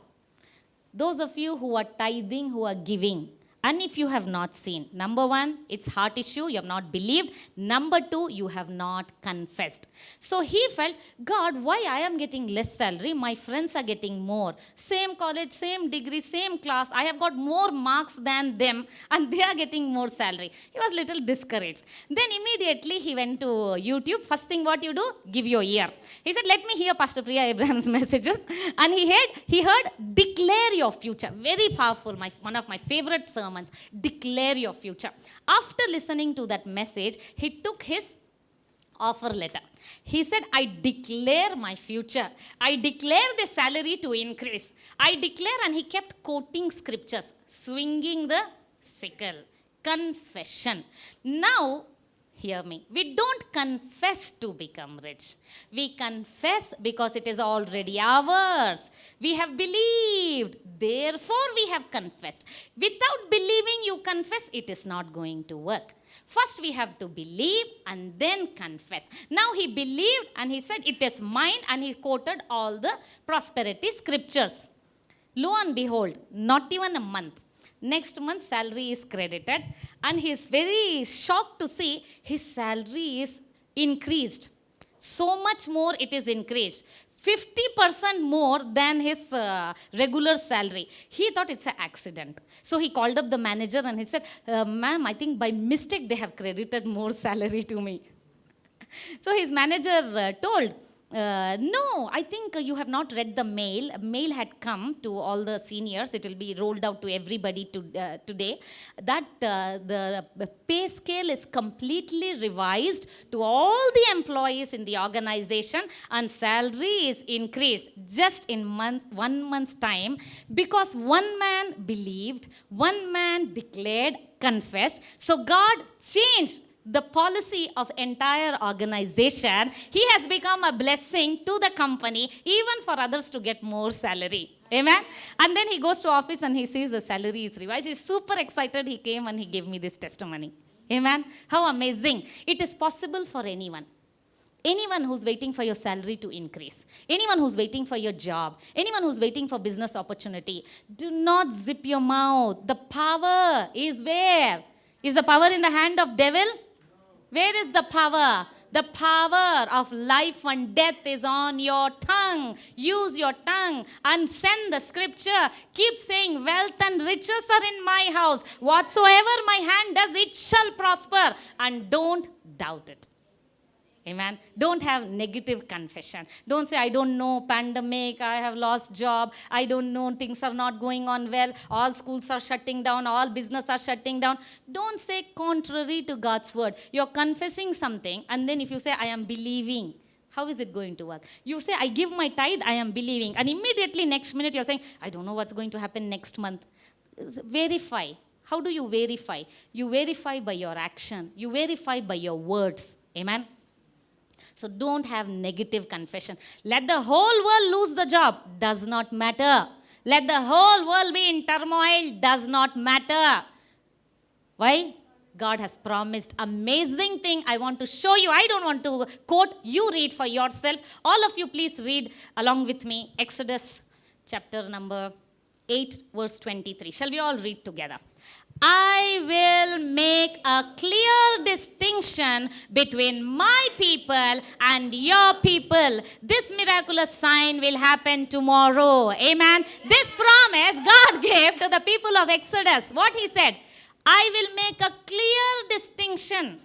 [SPEAKER 2] Those of you who are tithing, who are giving, and if you have not seen, number one, it's heart issue, you have not believed. Number two, you have not confessed. So he felt, God, why I am getting less salary? My friends are getting more. Same college, same degree, same class. I have got more marks than them and they are getting more salary. He was a little discouraged. Then immediately he went to YouTube. First thing what you do? Give your ear. He said, let me hear Pastor Priya Abraham's messages. And he heard, declare your future. Very powerful, one of my favorite sermons. Declare your future. After listening to that message, he took his offer letter. He said, I declare my future. I declare the salary to increase. I declare, and he kept quoting scriptures, swinging the sickle. Confession. Now, hear me. We don't confess to become rich. We confess because it is already ours. We have believed. Therefore, we have confessed. Without believing, you confess, it is not going to work. First, we have to believe and then confess. Now, he believed and he said, it is mine, and he quoted all the prosperity scriptures. Lo and behold, not even a month. Next month, salary is credited, and he is very shocked to see his salary is increased. So much more it is increased. 50% more than his regular salary. He thought it's an accident. So he called up the manager and he said, ma'am, I think by mistake they have credited more salary to me. So his manager told, no, I think you have not read the mail. A mail had come to all the seniors. It will be rolled out to everybody today. That the pay scale is completely revised to all the employees in the organization, and salary is increased just in 1 month's time, because one man believed, one man declared, confessed. So God changed the policy of entire organization. He has become a blessing to the company, even for others to get more salary. Amen. And then he goes to office and he sees the salary is revised. He's super excited. He came and he gave me this testimony. Amen. How amazing. It is possible for anyone. Anyone who's waiting for your salary to increase, anyone who's waiting for your job, anyone who's waiting for business opportunity, do not zip your mouth. The power is where? Is the power in the hand of devil? Where is the power? The power of life and death is on your tongue. Use your tongue and send the scripture. Keep saying, wealth and riches are in my house. Whatsoever my hand does, it shall prosper. And don't doubt it. Amen. Don't have negative confession. Don't say, I don't know, pandemic, I have lost job, I don't know, things are not going on well, all schools are shutting down, all business are shutting down. Don't say contrary to God's word. You're confessing something, and then if you say, I am believing, how is it going to work? You say, I give my tithe, I am believing. And immediately next minute you're saying, I don't know what's going to happen next month. Verify. How do you verify? You verify by your action. You verify by your words. Amen. So don't have negative confession. Let the whole world lose the job. Does not matter. Let the whole world be in turmoil. Does not matter. Why? God has promised amazing thing. I want to show you. I don't want to quote. You read for yourself. All of you please read along with me. Exodus chapter number 8 verse 23. Shall we all read together? I will make a clear distinction between my people and your people. This miraculous sign will happen tomorrow. Amen. This promise God gave to the people of Exodus. What he said? I will make a clear distinction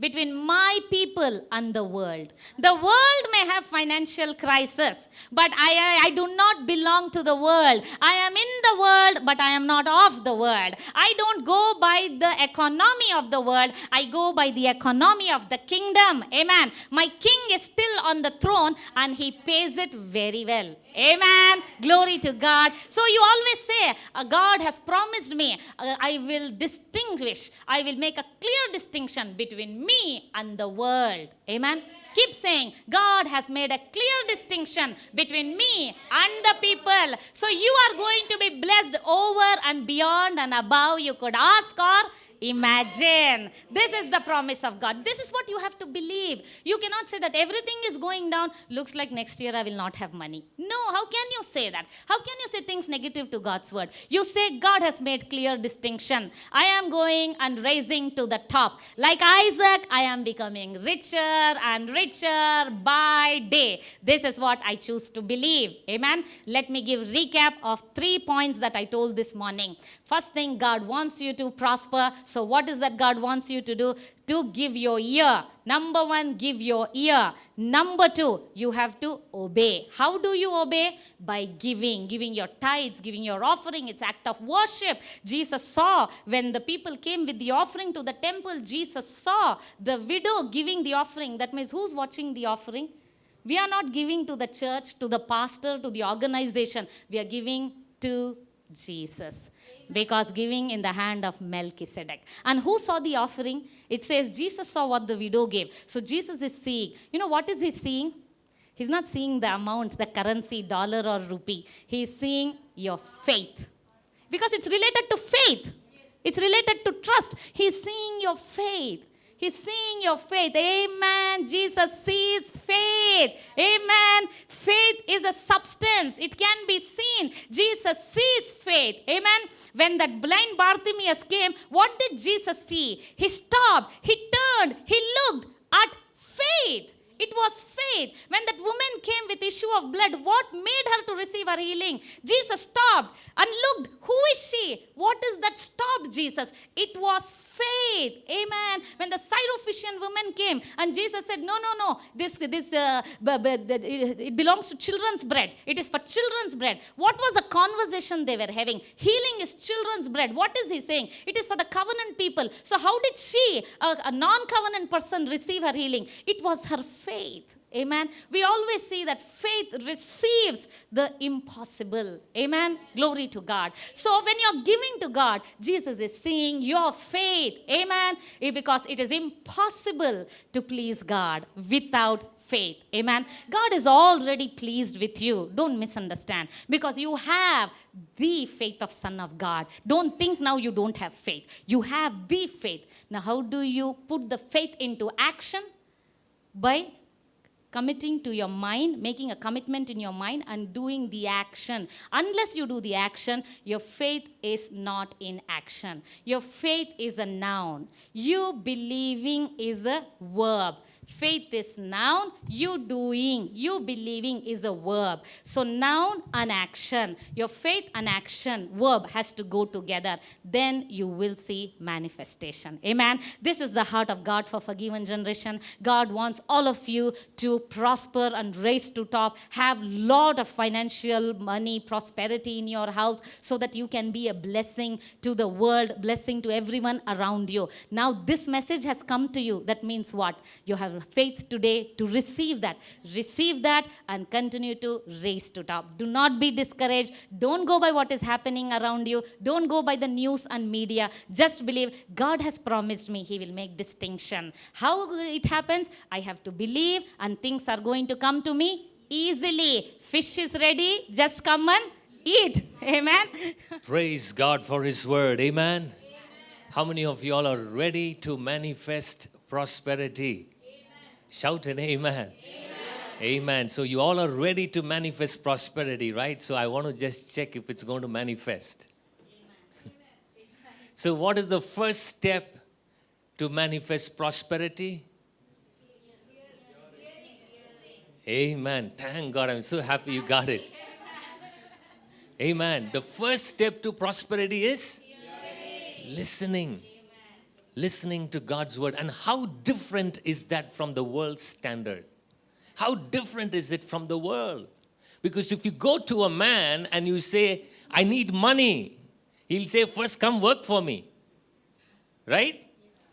[SPEAKER 2] between my people and the world. The world may have financial crisis, but I do not belong to the world. I am in the world, but I am not of the world. I don't go by the economy of the world. I go by the economy of the kingdom. Amen. My king is still on the throne and he pays it very well. Amen. Glory to God. So you always say, God has promised me, I will distinguish, I will make a clear distinction between me and the world. Amen. Keep saying, God has made a clear distinction between me and the people. So you are going to be blessed over and beyond and above you could ask or imagine. This is the promise of God. This is what you have to believe. You cannot say that everything is going down. Looks like next year I will not have money. No, how can you say that? How can you say things negative to God's word? You say God has made clear distinction. I am going and rising to the top. Like Isaac, I am becoming richer and richer by day. This is what I choose to believe. Amen. Let me give recap of 3 points that I told this morning. First thing, God wants you to prosper. So what is that God wants you to do? To give your ear. Number 1, give your ear. Number 2, you have to obey. How do you obey? By giving your tithes, giving your offering. It's act of worship. Jesus saw when the people came with the offering to the temple, Jesus saw the widow giving the offering. That means who's watching the offering? We are not giving to the church, to the pastor, to the organization. We are giving to Jesus. Because giving in the hand of Melchizedek. And who saw the offering? It says Jesus saw what the widow gave. So Jesus is seeing. You know what is he seeing? He's not seeing the amount, the currency, dollar or rupee. He's seeing your faith. Because it's related to faith. It's related to trust. He's seeing your faith. He's seeing your faith. Amen. Jesus sees faith. Amen. Faith is a substance. It can be seen. Jesus sees faith. Amen. When that blind Bartimaeus came, what did Jesus see? He stopped. He turned. He looked at faith. It was faith. When that woman came with issue of blood, what made her to receive her healing? Jesus stopped and looked. Who is she? What is that stopped Jesus? It was faith. Amen. When the Syrophoenician woman came and Jesus said, no. It belongs to children's bread. It is for children's bread. What was the conversation they were having? Healing is children's bread. What is he saying? It is for the covenant people. So how did she, a non-covenant person, receive her healing? It was her faith. Amen. We always see that faith receives the impossible. Amen. Glory to God. So when you're giving to God, Jesus is seeing your faith. Amen. Because it is impossible to please God without faith. Amen. God is already pleased with you. Don't misunderstand. Because you have the faith of Son of God. Don't think now you don't have faith. You have the faith. Now how do you put the faith into action? By committing to your mind, making a commitment in your mind and doing the action. Unless you do the action, your faith is not in action. Your faith is a noun. You believing is a verb. Faith is noun, you doing, you believing is a verb. So noun and action, your faith and action, verb has to go together. Then you will see manifestation. Amen. This is the heart of God for Forgiven Generation. God wants all of you to prosper and raise to top, have lot of financial money, prosperity in your house, so that you can be a blessing to the world, blessing to everyone around you. Now this message has come to you. That means what? You have faith today to receive that. Receive that and continue to raise to top. Do not be discouraged. Don't go by what is happening around you. Don't go by the news and media. Just believe God has promised me He will make distinction. How it happens? I have to believe and things are going to come to me easily. Fish is ready. Just come and eat. Amen.
[SPEAKER 1] Praise God for His word. Amen. How many of y'all are ready to manifest prosperity? Shout an amen. Amen. So you all are ready to manifest prosperity, right? So I want to just check if it's going to manifest. So what is the first step to manifest prosperity? Amen. Thank God. I'm so happy you got it. Amen. The first step to prosperity is listening. Listening to God's word. And how different is that from the world's standard? How different is it from the world? Because if you go to a man and you say, I need money, he'll say, first come work for me. Right?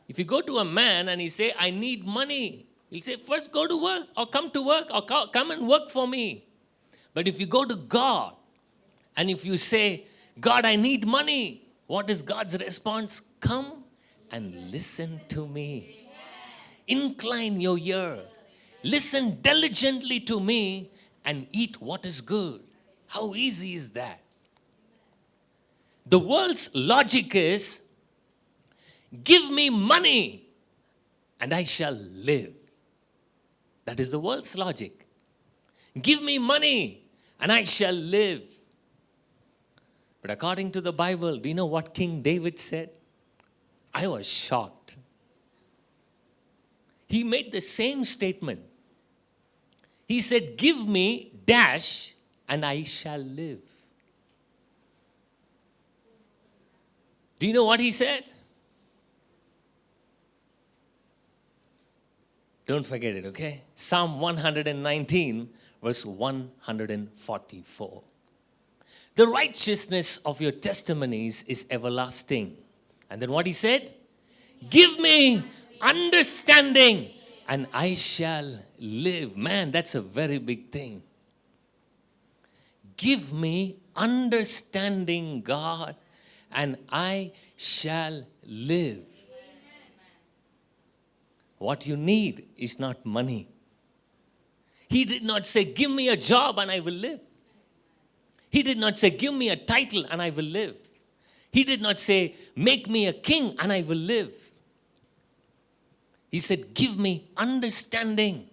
[SPEAKER 1] If you go to a man and he say, I need money, he'll say, first go to work or come to work or come and work for me. But if you go to God and if you say, God, I need money, what is God's response? Come and listen to me. Incline your ear. Listen diligently to me and eat what is good. How easy is that? The world's logic is, give me money and I shall live. That is the world's logic. Give me money and I shall live. But according to the Bible, do you know what King David said? I was shocked. He made the same statement. He said, give me dash and I shall live. Do you know what he said? Don't forget it, okay? Psalm 119, verse 144. The righteousness of your testimonies is everlasting. And then what he said? Give me understanding and I shall live. Man, that's a very big thing. Give me understanding, God, and I shall live. What you need is not money. He did not say, give me a job and I will live. He did not say, give me a title and I will live. He did not say, make me a king and I will live. He said, give me understanding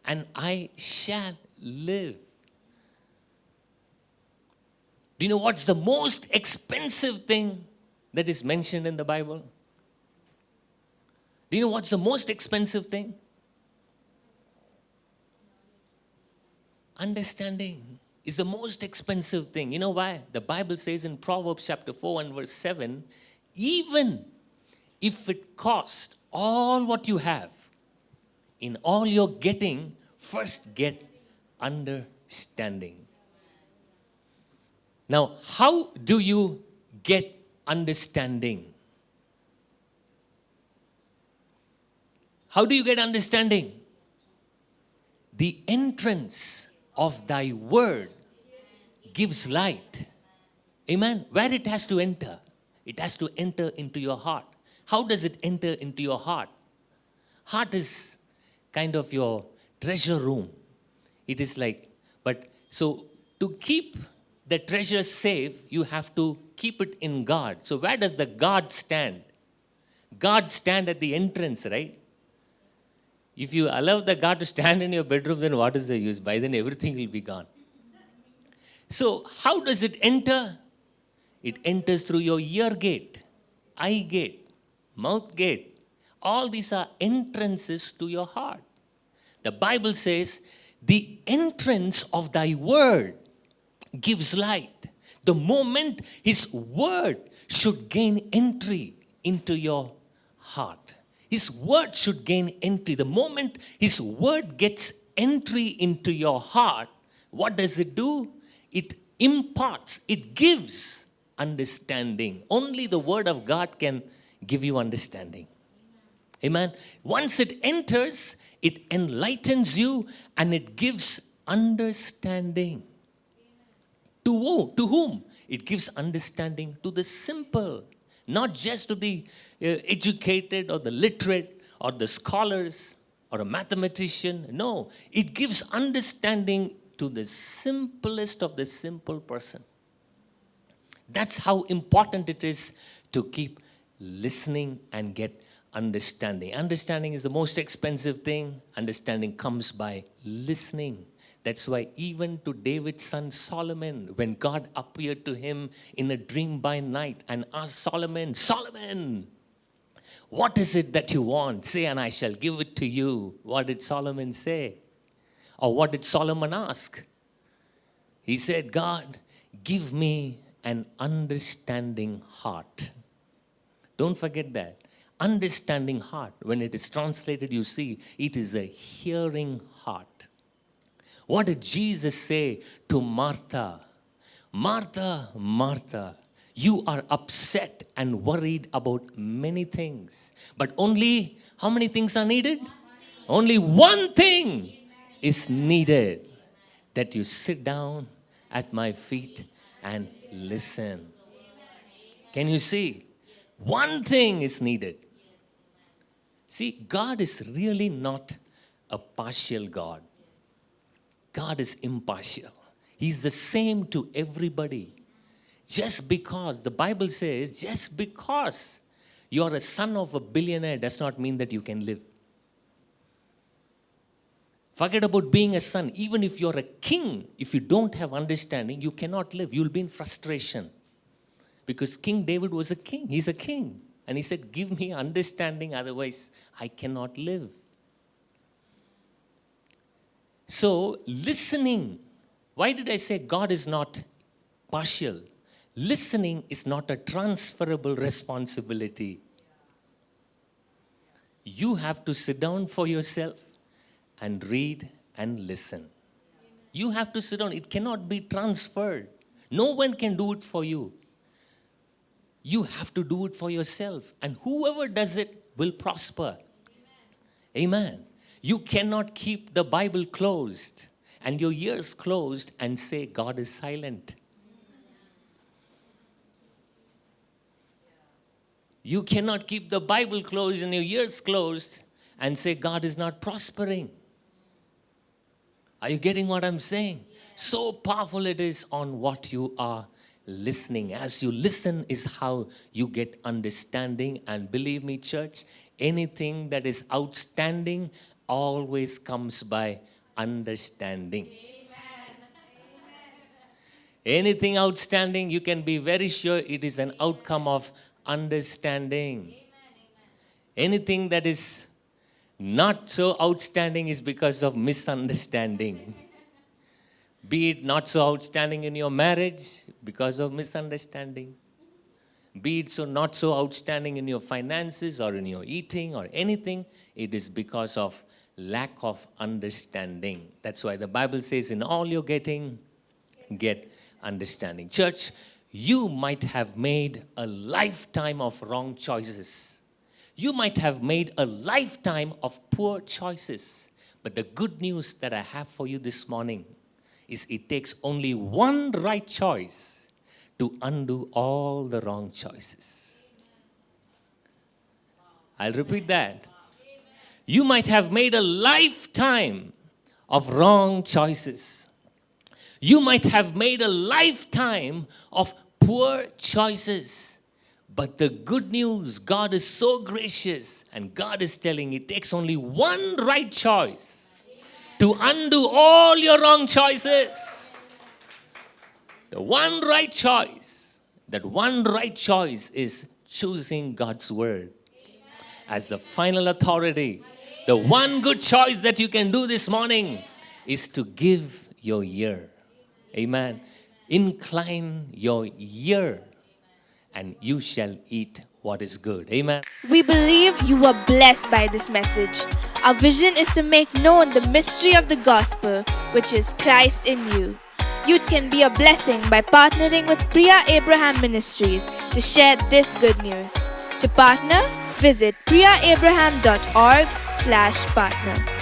[SPEAKER 1] and I shall live. Do you know what's the most expensive thing that is mentioned in the Bible? Do you know what's the most expensive thing? Understanding is the most expensive thing. You know why? The Bible says in Proverbs chapter 4 and verse 7, even if it costs all what you have, in all you're getting, first get understanding. Now, how do you get understanding? How do you get understanding? The entrance of thy word gives light. Amen. Where it has to enter? It has to enter into your heart. How does it enter into your heart? Heart is kind of your treasure room. It is like, but so to keep the treasure safe, you have to keep it in God. So where does the God stand? God stand at the entrance, right? If you allow the God to stand in your bedroom, then what is the use? By then everything will be gone. So how does it enter? It enters through your ear gate, eye gate, mouth gate. All these are entrances to your heart. The Bible says, the entrance of thy word gives light. The moment his word should gain entry into your heart. His word should gain entry. The moment his word gets entry into your heart, what does it do? It imparts, it gives understanding. Only the word of God can give you understanding. Amen. Once it enters, it enlightens you and it gives understanding. To whom? It gives understanding to the simple, not just to the educated or the literate or the scholars or a mathematician. No, it gives understanding to the simplest of the simple person. That's how important it is to keep listening and get understanding. Understanding is the most expensive thing. Understanding comes by listening. That's why even to David's son Solomon, when God appeared to him in a dream by night and asked Solomon, Solomon, what is it that you want? Say, and I shall give it to you. What did Solomon say? Or what did Solomon ask? He said, God, give me an understanding heart. Don't forget that. Understanding heart. When it is translated, you see, it is a hearing heart. What did Jesus say to Martha? Martha, Martha, you are upset and worried about many things. But only, how many things are needed? Only one thing is needed. That you sit down at my feet and listen. Can you see? One thing is needed. See, God is really not a partial God. God is impartial. He's the same to everybody. Just because, the Bible says, just because you're a son of a billionaire does not mean that you can live. Forget about being a son. Even if you're a king, if you don't have understanding, you cannot live. You'll be in frustration. Because King David was a king. He's a king. And he said, give me understanding, otherwise I cannot live. So, listening. Why did I say God is not partial? Listening is not a transferable responsibility. You have to sit down for yourself and read and listen. You have to sit down. It cannot be transferred. No one can do it for you. You have to do it for yourself. And whoever does it will prosper. Amen. You cannot keep the Bible closed and your ears closed and say God is silent. You cannot keep the Bible closed and your ears closed and say God is not prospering. Are you getting what I'm saying? So powerful it is on what you are listening. As you listen is how you get understanding. And believe me, church, anything that is outstanding always comes by understanding. Anything outstanding, you can be very sure it is an outcome of understanding. Anything that is not so outstanding is because of misunderstanding. Be it not so outstanding in your marriage because of misunderstanding. Be it so not so outstanding in your finances or in your eating or anything, it is because of lack of understanding. That's why the Bible says, in all you're getting, get understanding. Church, you might have made a lifetime of wrong choices. You might have made a lifetime of poor choices. But the good news that I have for you this morning is it takes only one right choice to undo all the wrong choices. I'll repeat that. You might have made a lifetime of wrong choices. You might have made a lifetime of poor choices. But the good news, God is so gracious, and God is telling it takes only one right choice to undo all your wrong choices. The one right choice, that one right choice is choosing God's word as the final authority. The one good choice that you can do this morning is to give your ear. Amen. Incline your ear, and you shall eat what is good. Amen.
[SPEAKER 3] We believe you were blessed by this message. Our vision is to make known the mystery of the gospel, which is Christ in you. You can be a blessing by partnering with Priya Abraham Ministries to share this good news. To partner, visit priyaabraham.org/partner.